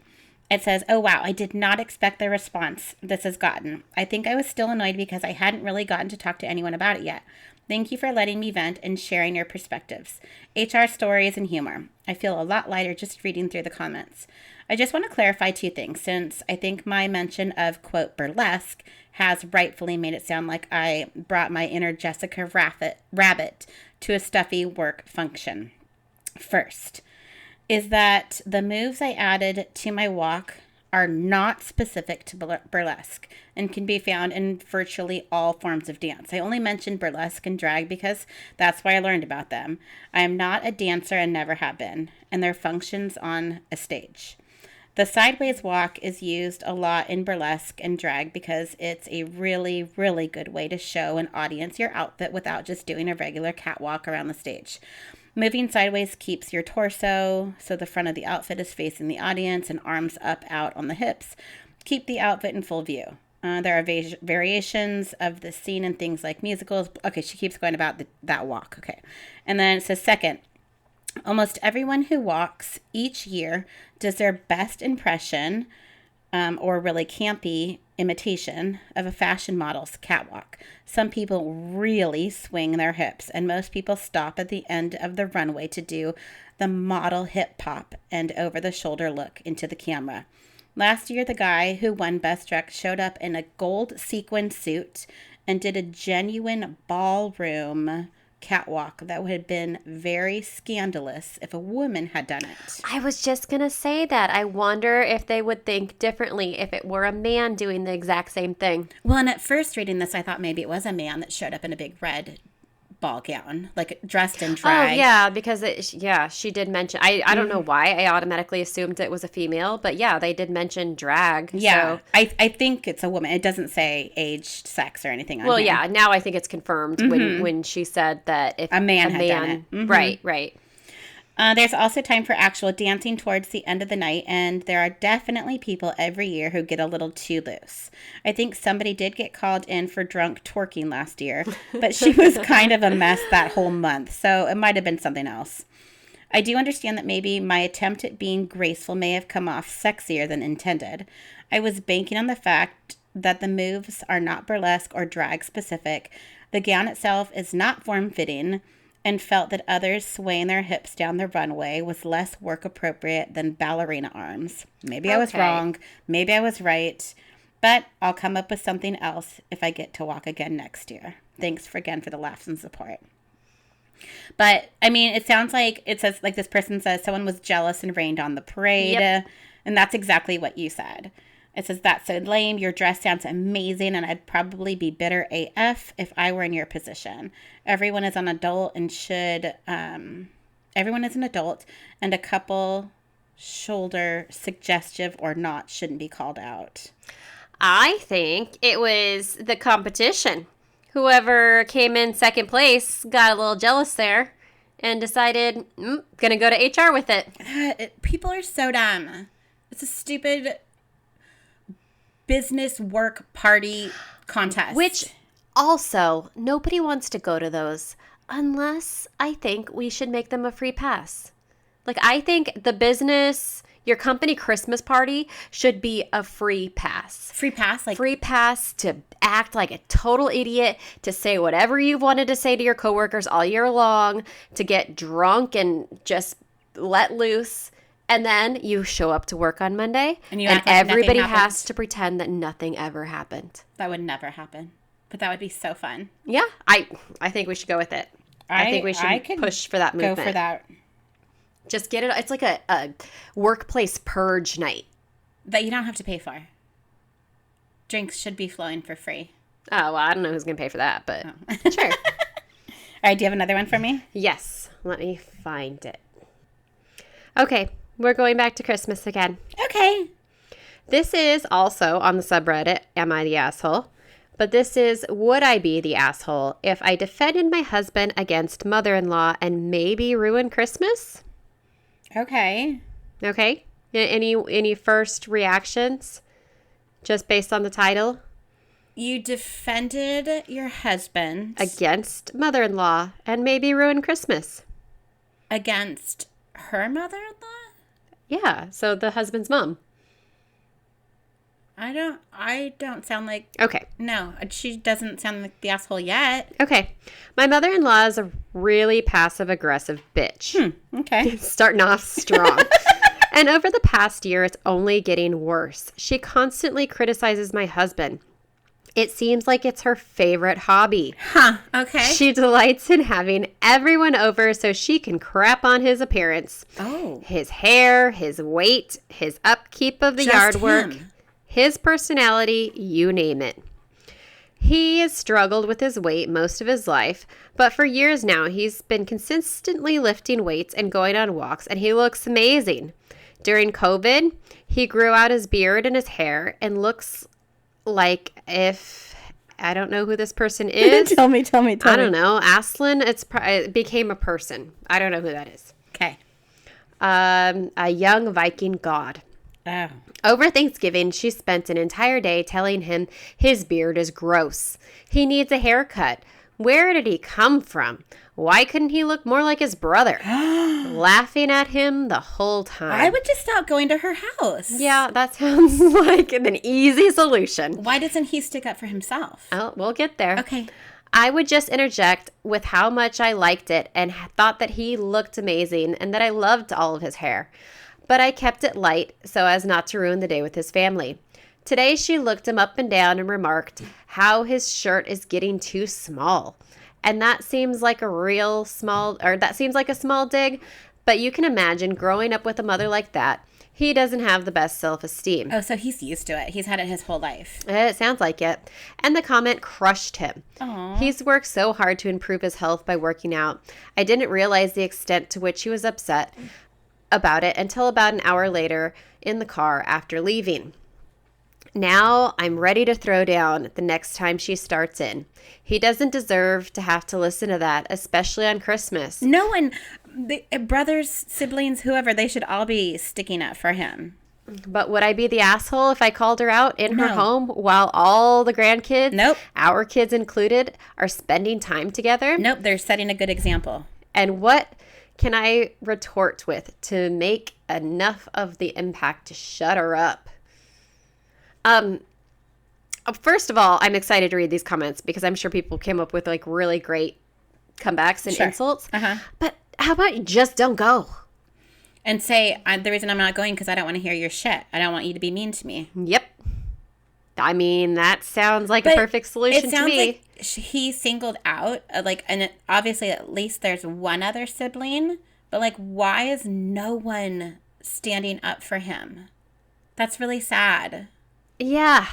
It says, oh, wow, I did not expect the response this has gotten. I think I was still annoyed because I hadn't really gotten to talk to anyone about it yet. Thank you for letting me vent and sharing your perspectives. HR stories and humor. I feel a lot lighter just reading through the comments. I just want to clarify two things, since I think my mention of, quote, burlesque has rightfully made it sound like I brought my inner Jessica Rabbit to a stuffy work function. First, is that the moves I added to my walk are not specific to burlesque and can be found in virtually all forms of dance. I only mentioned burlesque and drag because that's why I learned about them. I am not a dancer and never have been, and their functions on a stage. The sideways walk is used a lot in burlesque and drag because it's a really, really good way to show an audience your outfit without just doing a regular catwalk around the stage. Moving sideways keeps your torso, so the front of the outfit is facing the audience and arms up out on the hips. Keep the outfit in full view. There are variations of the scene in things like musicals. Okay, she keeps going about that walk. Okay. And then it says, second, almost everyone who walks each year does their best impression or really campy imitation of a fashion model's catwalk. Some people really swing their hips, and most people stop at the end of the runway to do the model hip pop and over-the-shoulder look into the camera. Last year, the guy who won Best Dress showed up in a gold sequin suit and did a genuine ballroom catwalk that would have been very scandalous if a woman had done it. I was just going to say that. I wonder if they would think differently if it were a man doing the exact same thing. Well, and at first reading this, I thought maybe it was a man that showed up in a big red ball gown, like dressed in drag. Oh, yeah, because she did mention, I don't know why I automatically assumed it was a female, but yeah, they did mention drag. Yeah, so. I think it's a woman. It doesn't say age, sex, or anything on Well, here. yeah, now I think it's confirmed when she said that if A man had done it. Mhm. Right. There's also time for actual dancing towards the end of the night, and there are definitely people every year who get a little too loose. I think somebody did get called in for drunk twerking last year, but she was kind of a mess that whole month, so it might have been something else. I do understand that maybe my attempt at being graceful may have come off sexier than intended. I was banking on the fact that the moves are not burlesque or drag specific. The gown itself is not form-fitting, and felt that others swaying their hips down the runway was less work appropriate than ballerina arms. Maybe I was Okay. wrong. Maybe I was right. But I'll come up with something else if I get to walk again next year. Thanks again for the laughs and support. But, I mean, it sounds like it says, like this person says, someone was jealous and rained on the parade. Yep. And that's exactly what you said. It says, that's so lame. Your dress sounds amazing, and I'd probably be bitter AF if I were in your position. Everyone is an adult and everyone is an adult, and a couple shoulder suggestive or not shouldn't be called out. I think it was the competition. Whoever came in second place got a little jealous there and decided, gonna go to HR with it. People are so dumb. It's a stupid business work party contest. Which also, nobody wants to go to those unless I think we should make them a free pass. Like, I think the business, your company Christmas party should be a free pass. free pass, like Free pass to act like a total idiot, to say whatever you've wanted to say to your coworkers all year long, to get drunk and just let loose. And then you show up to work on Monday, And you and act like nothing everybody happened. has to pretend that nothing ever happened. that would never happen. But that would be so fun. Yeah, I think we should go with it. I think we I should could push for that movement. Go for that. Just get it. It's like a workplace purge night. That you don't have to pay for. Drinks should be flowing for free. Oh, well, I don't know who's going to pay for that, but sure. All right, do you have another one for me? Yes, let me find it. Okay, we're going back to Christmas again. Okay. This is also on the subreddit, Am I the Asshole? But this is, would I be the asshole if I defended my husband against mother-in-law and maybe ruin Christmas? Okay. Okay. Any first reactions just based on the title? You defended your husband Against mother-in-law and maybe ruin Christmas. against her mother-in-law? Yeah, so the husband's mom. I don't sound like, Okay. no, she doesn't sound like the asshole yet. Okay. My mother-in-law is a really passive-aggressive bitch. Okay. Starting off strong. And over the past year, it's only getting worse. She constantly criticizes my husband. It seems like it's her favorite hobby. Huh. Okay. She delights in having everyone over so she can crap on his appearance. Oh. His hair, his weight, his upkeep of the Just yard work, him. his personality, you name it. He has struggled with his weight most of his life, but for years now, he's been consistently lifting weights and going on walks, and he looks amazing. During COVID, he grew out his beard and his hair and looks like if, I don't know who this person is. Tell me. I don't know. Aslan, it became a person. I don't know who that is. Okay. A young Viking god. Oh. Over Thanksgiving, she spent an entire day telling him his beard is gross. He needs a haircut. Where did he come from? Why couldn't he look more like his brother? Laughing at him the whole time. I would just stop going to her house. Yeah, that sounds like an easy solution. Why doesn't he stick up for himself? Oh, we'll get there. Okay. I would just interject with how much I liked it and thought that he looked amazing and that I loved all of his hair. But I kept it light so as not to ruin the day with his family. Today she looked him up and down and remarked how his shirt is getting too small. And that seems like a small dig, but you can imagine growing up with a mother like that. He doesn't have the best self-esteem. Oh, so he's used to it. He's had it his whole life. It sounds like it. And the comment crushed him. Aww. He's worked so hard to improve his health by working out. I didn't realize the extent to which he was upset about it until about an hour later in the car after leaving. Now I'm ready to throw down the next time she starts in. He doesn't deserve to have to listen to that, especially on Christmas. No one, brothers, siblings, whoever, they should all be sticking up for him. But would I be the asshole if I called her out in her No. home while all the grandkids, Nope. our kids included, are spending time together? Nope, they're setting a good example. And what can I retort with to make enough of the impact to shut her up? First of all, I'm excited to read these comments because I'm sure people came up with like really great comebacks and Sure. insults. Uh-huh. But how about you just don't go? And say, the reason I'm not going because I don't want to hear your shit. I don't want you to be mean to me. Yep. I mean, that sounds like a But perfect solution it to sounds me. like he singled out, obviously at least there's one other sibling, but like, why is no one standing up for him? That's really sad. Yeah.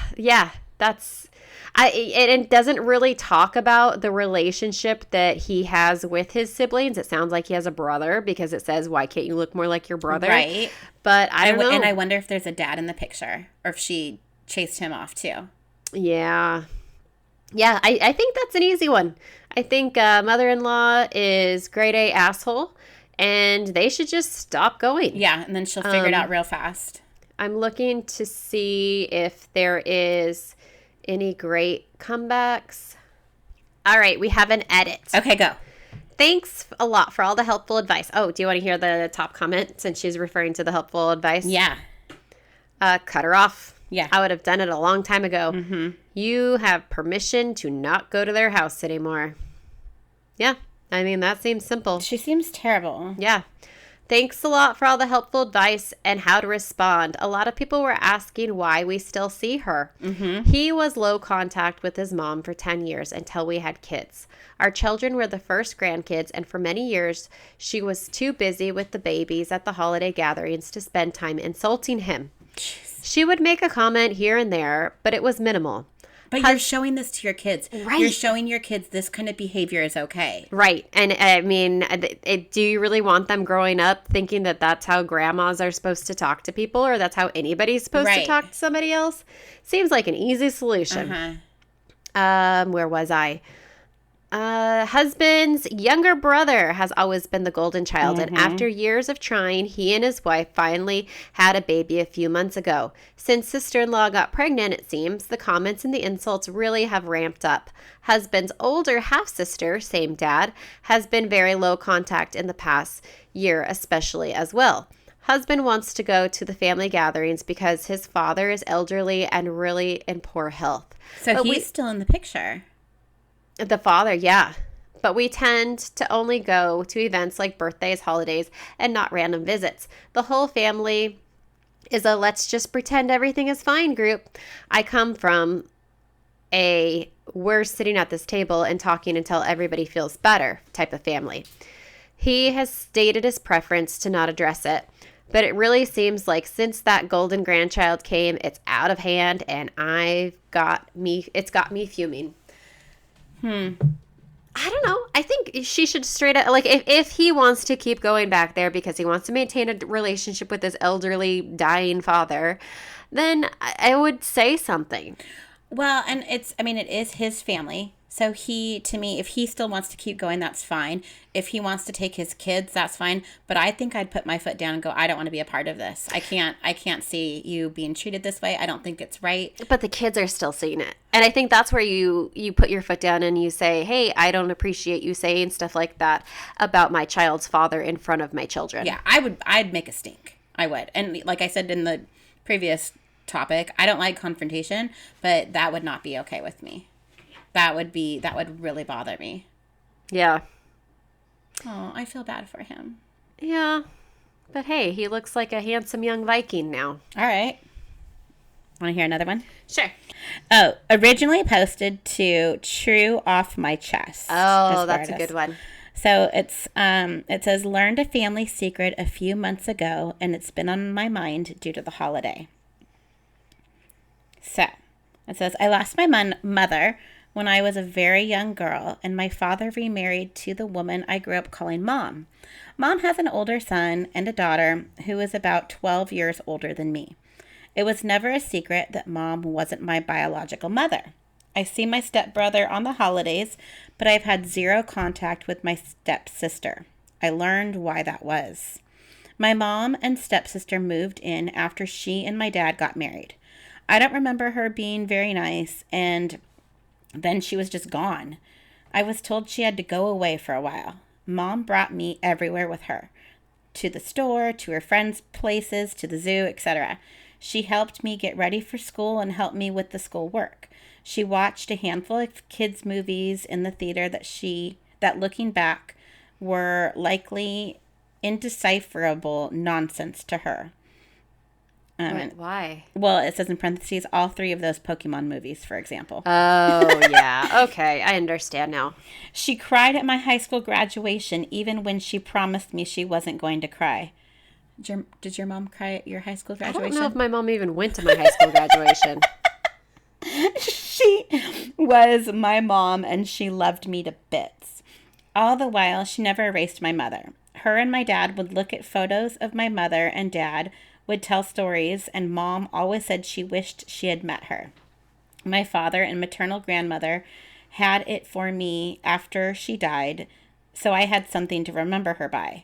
That's it doesn't really talk about the relationship that he has with his siblings. It sounds like he has a brother because it says, "Why can't you look more like your brother?" Right. But I don't know. And I wonder if there's a dad in the picture or if she chased him off too. Yeah. I think that's an easy one. I think mother-in-law is grade A asshole, and they should just stop going. Yeah, and then she'll figure it out real fast. I'm looking to see if there is any great comebacks. All right, we have an edit. Okay, go. Thanks a lot for all the helpful advice. Oh, do you want to hear the top comment since she's referring to the helpful advice? Yeah. Cut her off. Yeah. I would have done it a long time ago. Mm-hmm. You have permission to not go to their house anymore. Yeah, I mean, that seems simple. She seems terrible. Yeah. Thanks a lot for all the helpful advice and how to respond. A lot of people were asking why we still see her. Mm-hmm. He was low contact with his mom for 10 years until we had kids. Our children were the first grandkids, and for many years, she was too busy with the babies at the holiday gatherings to spend time insulting him. She would make a comment here and there, but it was minimal. But you're showing this to your kids. Right. You're showing your kids this kind of behavior is okay. Right. And I mean, do you really want them growing up thinking that that's how grandmas are supposed to talk to people or that's how anybody's supposed to Right. talk to somebody else? Seems like an easy solution. Where was I? Husband's younger brother has always been the golden child, and after years of trying, he and his wife finally had a baby a few months ago. Since sister-in-law got pregnant, it seems, the comments and the insults really have ramped up. Husband's older half-sister, same dad, has been very low contact in the past year especially as well. Husband wants to go to the family gatherings because his father is elderly and really in poor health. So But he's still in the picture. The father, yeah. But we tend to only go to events like birthdays, holidays, and not random visits. The whole family is a let's just pretend everything is fine group. I come from a we're sitting at this table and talking until everybody feels better type of family. He has stated his preference to not address it, but it really seems like since that golden grandchild came, it's out of hand, and it's got me fuming. I don't know. I think she should straight up, like, if he wants to keep going back there because he wants to maintain a relationship with his elderly, dying father, then I would say something. Well, and it is his family. So to me, if he still wants to keep going, that's fine. If he wants to take his kids, that's fine. But I think I'd put my foot down and go, I don't want to be a part of this. I can't see you being treated this way. I don't think it's right. But the kids are still seeing it. And I think that's where you put your foot down and you say, hey, I don't appreciate you saying stuff like that about my child's father in front of my children. Yeah, I'd make a stink. I would. And like I said in the previous topic, I don't like confrontation, but that would not be okay with me. That would really bother me. Yeah. Oh, I feel bad for him. Yeah. But hey, he looks like a handsome young Viking now. All right. Want to hear another one? Sure. Oh, originally posted to True Off My Chest. Oh, is that's where a it is. good one. So it says, learned a family secret a few months ago, and it's been on my mind due to the holiday. So it says, I lost my mother when I was a very young girl, and my father remarried to the woman I grew up calling Mom. Mom has an older son and a daughter who is about 12 years older than me. It was never a secret that Mom wasn't my biological mother. I see my stepbrother on the holidays, but I've had zero contact with my stepsister. I learned why that was. My mom and stepsister moved in after she and my dad got married. I don't remember her being very nice, and then she was just gone. I was told she had to go away for a while. Mom brought me everywhere with her. To the store, to her friends' places, to the zoo, etc. She helped me get ready for school and helped me with the school work. She watched a handful of kids' movies in the theater that looking back were likely indecipherable nonsense to her. Why? Well, it says in parentheses, all 3 of those Pokemon movies, for example. Oh, yeah. Okay, I understand now. She cried at my high school graduation, even when she promised me she wasn't going to cry. Did your mom cry at your high school I graduation? don't know if my mom even went to my high school graduation. She was my mom, and she loved me to bits. All the while, she never erased my mother. Her and my dad would look at photos of my mother, and dad would tell stories, and Mom always said she wished she had met her. My father and maternal grandmother had it for me after she died, so I had something to remember her by.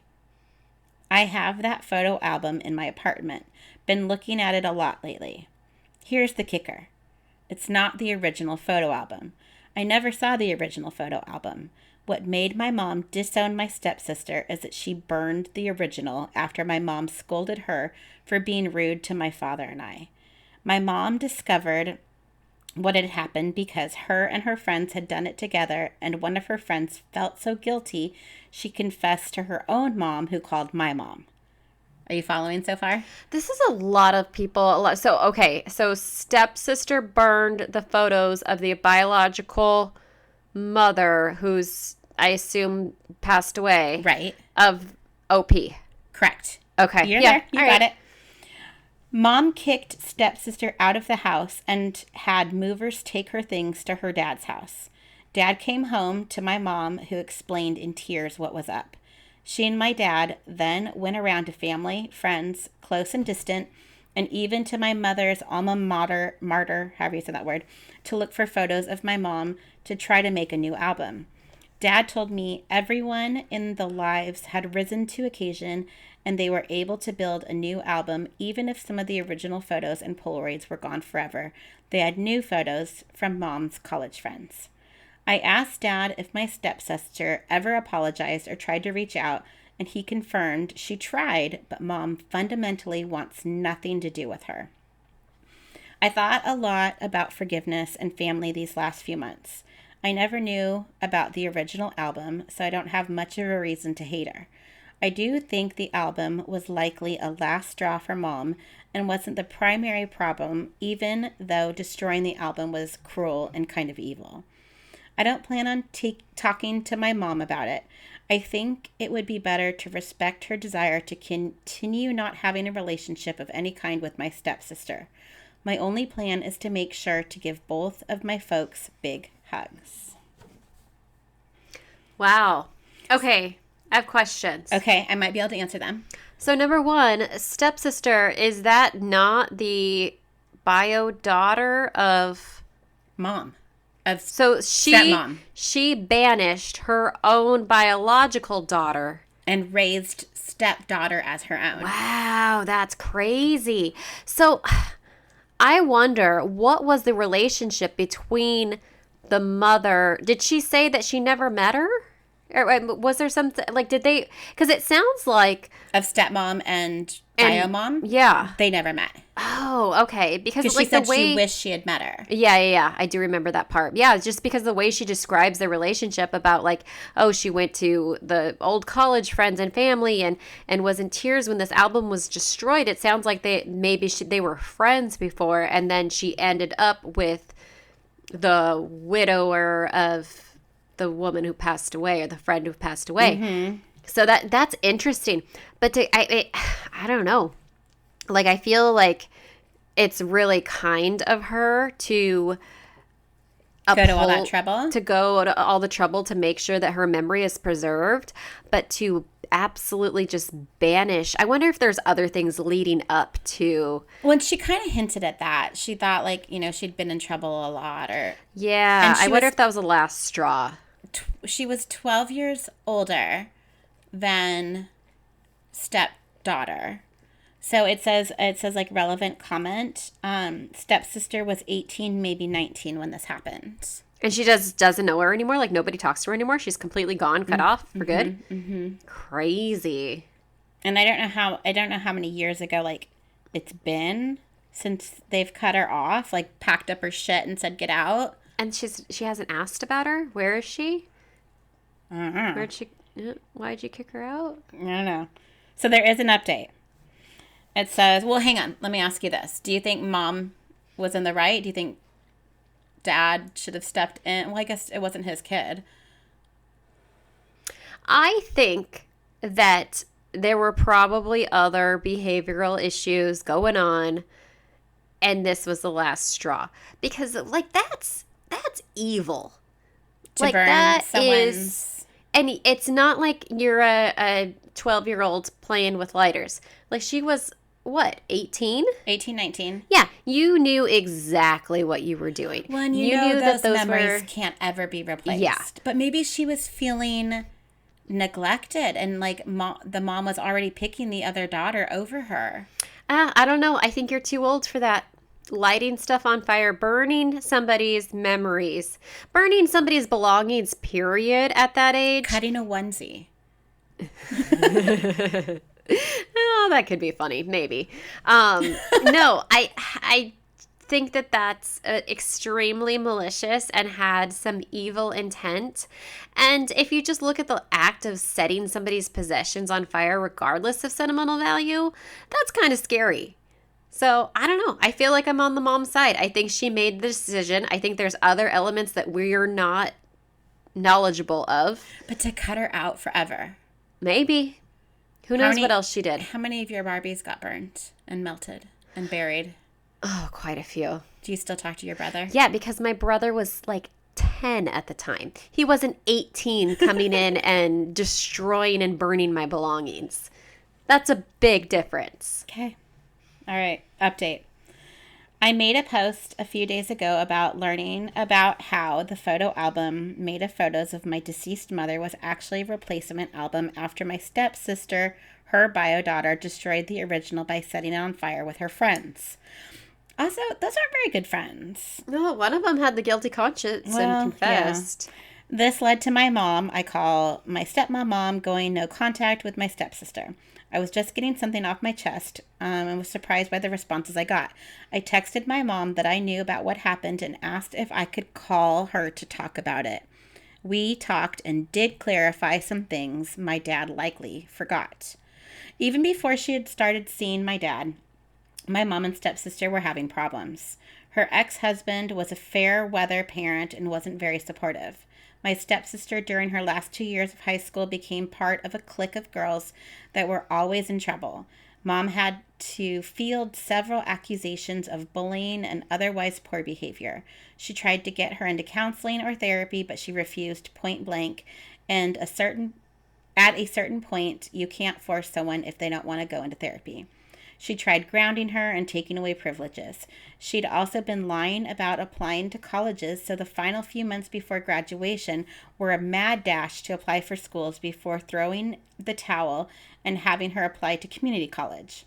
I have that photo album in my apartment. Been looking at it a lot lately. Here's the kicker. It's not the original photo album. I never saw the original photo album. What made my mom disown my stepsister is that she burned the original after my mom scolded her for being rude to my father and I. My mom discovered what had happened because her and her friends had done it together, and one of her friends felt so guilty she confessed to her own mom, who called my mom. Are you following so far? This is a lot of people. So stepsister burned the photos of the biological mother who's, I assume, passed away. Right. Of OP. Correct. Okay. You're yeah. there. You got it. Mom kicked stepsister out of the house and had movers take her things to her dad's house. Dad came home to my mom, who explained in tears what was up. She and my dad then went around to family, friends, close and distant, and even to my mother's alma mater, however you say that word, to look for photos of my mom to try to make a new album. Dad told me everyone in the lives had risen to occasion, and they were able to build a new album even if some of the original photos and Polaroids were gone forever. They had new photos from Mom's college friends. I asked Dad if my stepsister ever apologized or tried to reach out, and he confirmed she tried, but Mom fundamentally wants nothing to do with her. I thought a lot about forgiveness and family these last few months. I never knew about the original album, so I don't have much of a reason to hate her. I do think the album was likely a last straw for Mom and wasn't the primary problem, even though destroying the album was cruel and kind of evil. I don't plan on talking to my mom about it. I think it would be better to respect her desire to continue not having a relationship of any kind with my stepsister. My only plan is to make sure to give both of my folks big hugs. Wow. Okay. I have questions. Okay, I might be able to answer them. So number 1, stepsister, is that not the bio daughter of Mom. So Stepmom. she banished her own biological daughter And raised stepdaughter as her own. Wow, that's crazy. So I wonder, what was the relationship between the mother? Did she say that she never met her? Or was there something, like, did they, because it sounds like. Of stepmom and bio mom. Yeah. They never met. Oh, okay. Because Because like she said the way she wished she had met her. Yeah. I do remember that part. Yeah, just because the way she describes their relationship about like, oh, she went to the old college friends and family and was in tears when this album was destroyed. It sounds like they were friends before, and then she ended up with the widower of the woman who passed away, or the friend who passed away. So that's interesting. But I don't know. Like, I feel like it's really kind of her to Go to all that trouble. to go to all the trouble to make sure that her memory is preserved, but to absolutely just banish. I wonder if there's other things leading up to. Well, she kind of hinted at that. She thought, like, you know, she'd been in trouble a lot, or Yeah, And she I wonder was- if that was the last straw. she was 12 years older than stepdaughter. So it says like relevant comment. Stepsister was 18, maybe 19 when this happened. And she doesn't know her anymore. Like, nobody talks to her anymore. She's completely gone, cut off for good. Crazy. And I don't know how many years ago, like, it's been since they've cut her off, like, packed up her shit and said, get out. And she hasn't asked about her. Where is she? Uh-uh. Where'd she? Why'd you kick her out? I don't know. So there is an update. It says, well, hang on. Let me ask you this. Do you think mom was in the right? Do you think dad should have stepped in? Well, I guess it wasn't his kid. I think that there were probably other behavioral issues going on, and this was the last straw. Because, like, that's evil. To Like, burn that someone's... is, and it's not like you're a 12-year-old playing with lighters. Like, she was, what, 18? 18, 19. Yeah, you knew exactly what you were doing. Well, and you know knew those memories can't ever be replaced. Yeah. But maybe she was feeling neglected, and, like, the mom was already picking the other daughter over her. I don't know. I think you're too old for that. Lighting stuff on fire, burning somebody's memories, burning somebody's belongings, period, at that age. Cutting a onesie. Oh, that could be funny, maybe. No, I think that that's extremely malicious and had some evil intent. And if you just look at the act of setting somebody's possessions on fire, regardless of sentimental value, that's kind of scary. So, I don't know. I feel like I'm on the mom's side. I think she made the decision. I think there's other elements that we're not knowledgeable of. But to cut her out forever. Maybe. Who knows what else she did? How many of your Barbies got burnt and melted and buried? Oh, quite a few. Do you still talk to your brother? Yeah, because my brother was like 10 at the time. He wasn't 18 coming in and destroying and burning my belongings. That's a big difference. Okay. All right. Update. I made a post a few days ago about learning about how the photo album made of photos of my deceased mother was actually a replacement album after my stepsister, her bio daughter, destroyed the original by setting it on fire with her friends. Also, those aren't very good friends. No, one of them had the guilty conscience and confessed. Yeah. This led to my mom, I call my stepmom, going no contact with my stepsister. I was just getting something off my chest and was surprised by the responses I got. I texted my mom that I knew about what happened and asked if I could call her to talk about it. We talked and did clarify some things my dad likely forgot. Even before she had started seeing my dad, my mom and stepsister were having problems. Her ex-husband was a fair-weather parent and wasn't very supportive. My stepsister, during her last 2 years of high school, became part of a clique of girls that were always in trouble. Mom had to field several accusations of bullying and otherwise poor behavior. She tried to get her into counseling or therapy, but she refused point blank. And at a certain point, you can't force someone if they don't want to go into therapy. She tried grounding her and taking away privileges. She'd also been lying about applying to colleges, so the final few months before graduation were a mad dash to apply for schools before throwing the towel and having her apply to community college.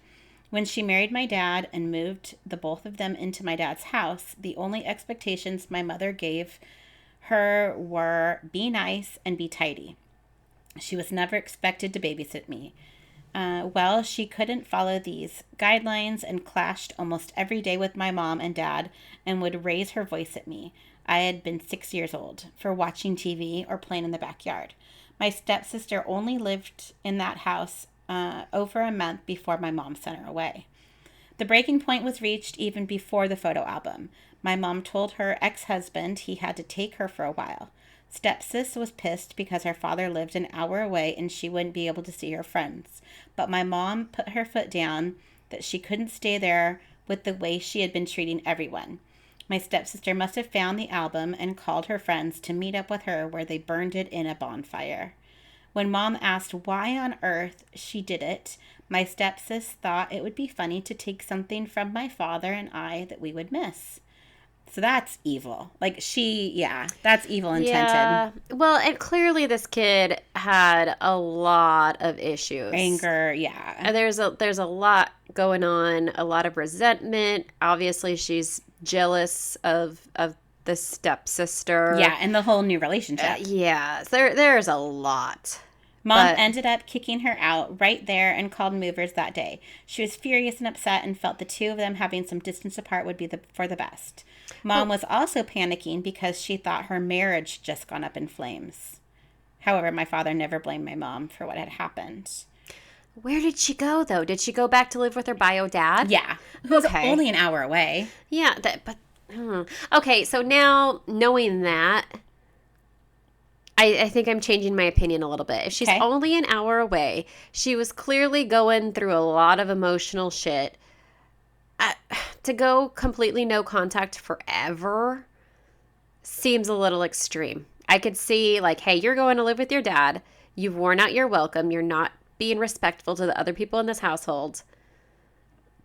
When she married my dad and moved the both of them into my dad's house, the only expectations my mother gave her were be nice and be tidy. She was never expected to babysit me. Well, she couldn't follow these guidelines and clashed almost every day with my mom and dad and would raise her voice at me. I had been 6 years old for watching TV or playing in the backyard. My stepsister only lived in that house over a month before my mom sent her away. The breaking point was reached even before the photo album. My mom told her ex-husband he had to take her for a while. Stepsis was pissed because her father lived an hour away and she wouldn't be able to see her friends. But my mom put her foot down that she couldn't stay there with the way she had been treating everyone. My stepsister must have found the album and called her friends to meet up with her where they burned it in a bonfire. When Mom asked why on earth she did it, my stepsis thought it would be funny to take something from my father and I that we would miss. So that's evil. Like that's evil intended. Yeah. Well, and clearly this kid had a lot of issues. Anger, yeah. And there's a lot going on, a lot of resentment. Obviously, she's jealous of the stepsister. Yeah, and the whole new relationship. Yeah, there's a lot. Mom ended up kicking her out right there and called movers that day. She was furious and upset and felt the two of them having some distance apart would be for the best. Mom was also panicking because she thought her marriage just gone up in flames. However, my father never blamed my mom for what had happened. Where did she go, though? Did she go back to live with her bio dad? Yeah. Who was only an hour away. Yeah, okay, so now knowing that, I think I'm changing my opinion a little bit. If she's only an hour away, she was clearly going through a lot of emotional shit. To go completely no contact forever seems a little extreme. I could see, like, hey, you're going to live with your dad. You've worn out your welcome. You're not being respectful to the other people in this household.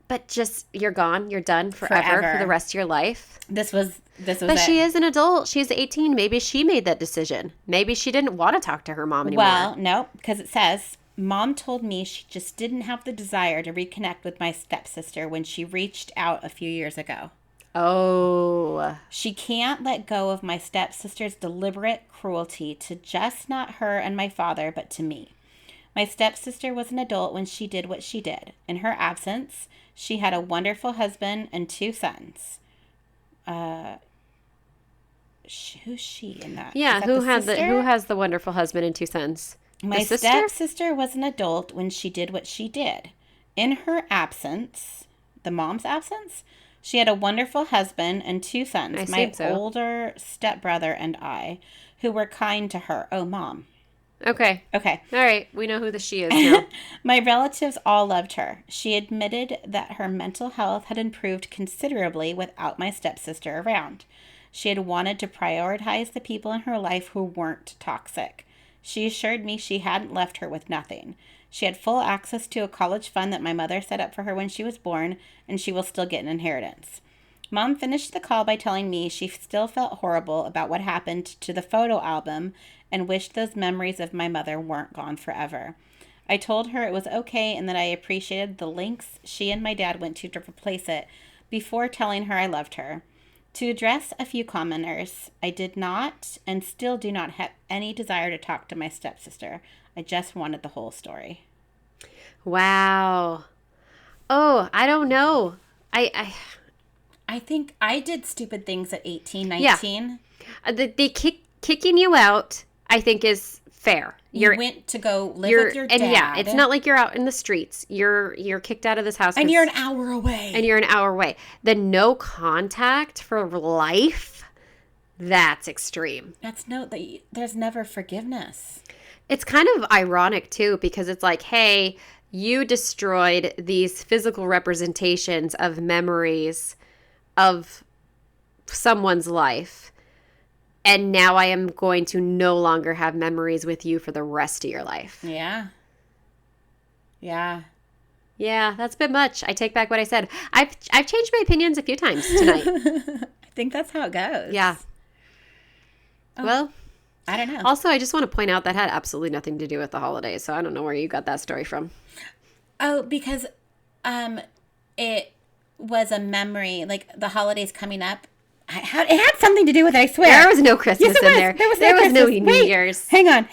But just, you're gone. You're done forever for the rest of your life. This was But she is an adult. She's 18. Maybe she made that decision. Maybe she didn't want to talk to her mom anymore. Well, no, because it says, Mom told me she just didn't have the desire to reconnect with my stepsister when she reached out a few years ago. Oh. She can't let go of my stepsister's deliberate cruelty to just not her and my father, but to me. My stepsister was an adult when she did what she did. In her absence, she had a wonderful husband and 2 sons. Who's she in that? Yeah, who has the wonderful husband and 2 sons? My stepsister was an adult when she did what she did. In her absence, the mom's absence, she had a wonderful husband and 2 sons, my older stepbrother and I, who were kind to her. Oh, Mom. Okay. All right. We know who the she is now. My relatives all loved her. She admitted that her mental health had improved considerably without my stepsister around. She had wanted to prioritize the people in her life who weren't toxic. She assured me she hadn't left her with nothing. She had full access to a college fund that my mother set up for her when she was born, and she will still get an inheritance. Mom finished the call by telling me she still felt horrible about what happened to the photo album and wished those memories of my mother weren't gone forever. I told her it was okay and that I appreciated the lengths she and my dad went to replace it before telling her I loved her. To address a few commenters, I did not and still do not have any desire to talk to my stepsister. I just wanted the whole story. Wow. Oh, I don't know. I think I did stupid things at 18, 19. Yeah. The kicking you out, I think, is fair. You went to go live with your dad. And yeah, it's not like you're out in the streets. You're kicked out of this house. And you're an hour away. The no contact for life, that's extreme. There's never forgiveness. It's kind of ironic, too, because it's like, hey, you destroyed these physical representations of memories of someone's life. And now I am going to no longer have memories with you for the rest of your life. Yeah. Yeah. Yeah, that's a bit much. I take back what I said. I've changed my opinions a few times tonight. I think that's how it goes. Yeah. Oh, well, I don't know. Also, I just want to point out that had absolutely nothing to do with the holidays. So I don't know where you got that story from. Oh, because it was a memory, like the holidays coming up. It had something to do with it, I swear. There was no Christmas in there. There was no New Year's. Hang on.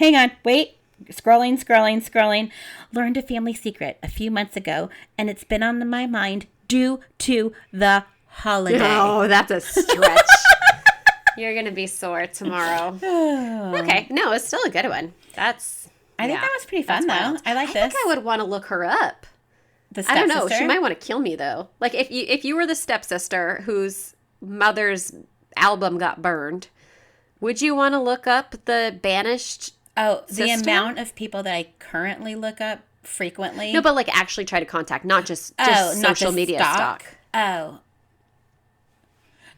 Wait. Scrolling. Learned a family secret a few months ago, and it's been on my mind due to the holiday. Oh, that's a stretch. You're going to be sore tomorrow. Okay. No, it's still a good one. I think that was pretty fun, though. Wild. I like I this. think I would want to look her up. The I don't know. stepsister? She might want to kill me, though. Like, if you were the stepsister whose mother's album got burned, would you want to look up the banished Oh, the sister? amount of people that I currently look up frequently. No, but like actually try to contact, not just not social just media stalk. Oh.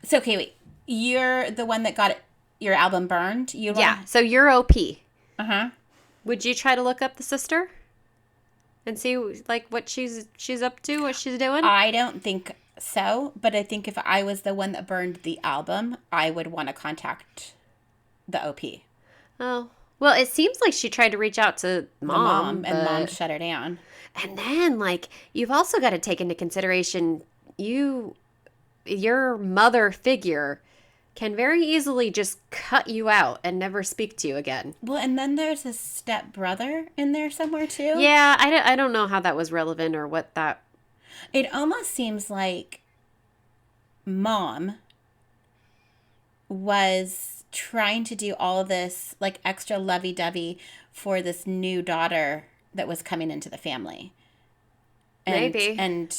So, okay, wait. You're the one that got your album burned? Yeah. So you're OP. Uh-huh. Would you try to look up the sister and see like what she's up to, what she's doing? I don't think so, but I think if I was the one that burned the album, I would want to contact the OP. Oh. Well, it seems like she tried to reach out to mom, and mom but- shut her down. And then, like, you've also got to take into consideration your mother figure can very easily just cut you out and never speak to you again. Well, and then there's a step brother in there somewhere too. Yeah, I don't know how that was relevant or what that... It almost seems like mom was trying to do all this like extra lovey-dovey for this new daughter that was coming into the family. Maybe. And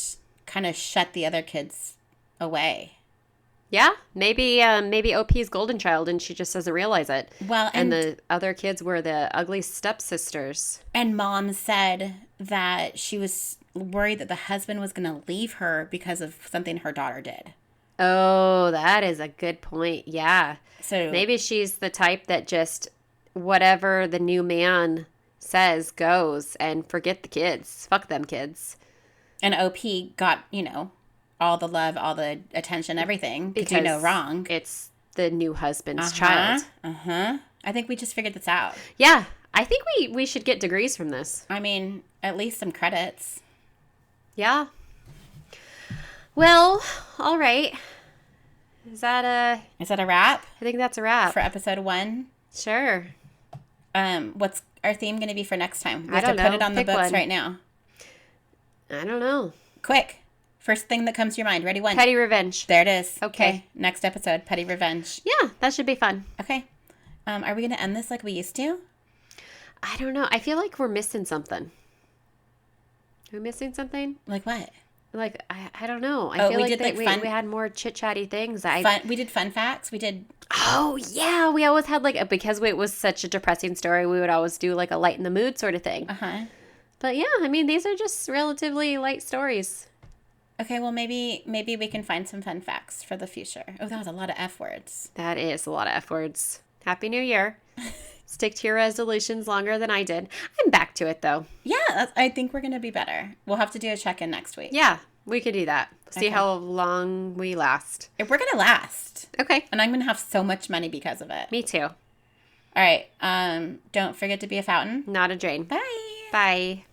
kind of shut the other kids away. Yeah, maybe OP's golden child and she just doesn't realize it. Well, And the other kids were the ugly stepsisters. And mom said that she was worried that the husband was going to leave her because of something her daughter did. Oh, that is a good point. Yeah. So Maybe she's the type that just whatever the new man says goes and forget the kids. Fuck them kids. And OP got, all the love, all the attention, everything. Because you know wrong. It's the new husband's child. I think we just figured this out. Yeah. I think we should get degrees from this. I mean, at least some credits. Yeah. Well, all right. Is that a wrap I think that's a wrap. for episode 1? Sure. What's our theme going to be for next time? We I have don't to put know. it on the Pick books one. right now. I don't know. Quick. First thing that comes to your mind. Ready? 1. Petty revenge. There it is. Okay. Next episode, Petty Revenge. Yeah, that should be fun. Okay. Are we going to end this like we used to? I don't know. I feel like we're missing something. Are we missing something? Like what? Like, I don't know. I Oh, feel we like did, that like, fun- we had more chit-chatty things. We did fun facts. We did. Oh, yeah. We always had because it was such a depressing story, we would always do like a lighten the mood sort of thing. Uh-huh. But yeah, I mean, these are just relatively light stories. Okay, well, maybe we can find some fun facts for the future. Oh, that was a lot of F words. That is a lot of F words. Happy New Year. Stick to your resolutions longer than I did. I'm back to it, though. Yeah, I think we're going to be better. We'll have to do a check-in next week. Yeah, we could do that. See Okay. how long we last. If we're going to last. Okay. And I'm going to have so much money because of it. Me too. All right. Don't forget to be a fountain. Not a drain. Bye. Bye.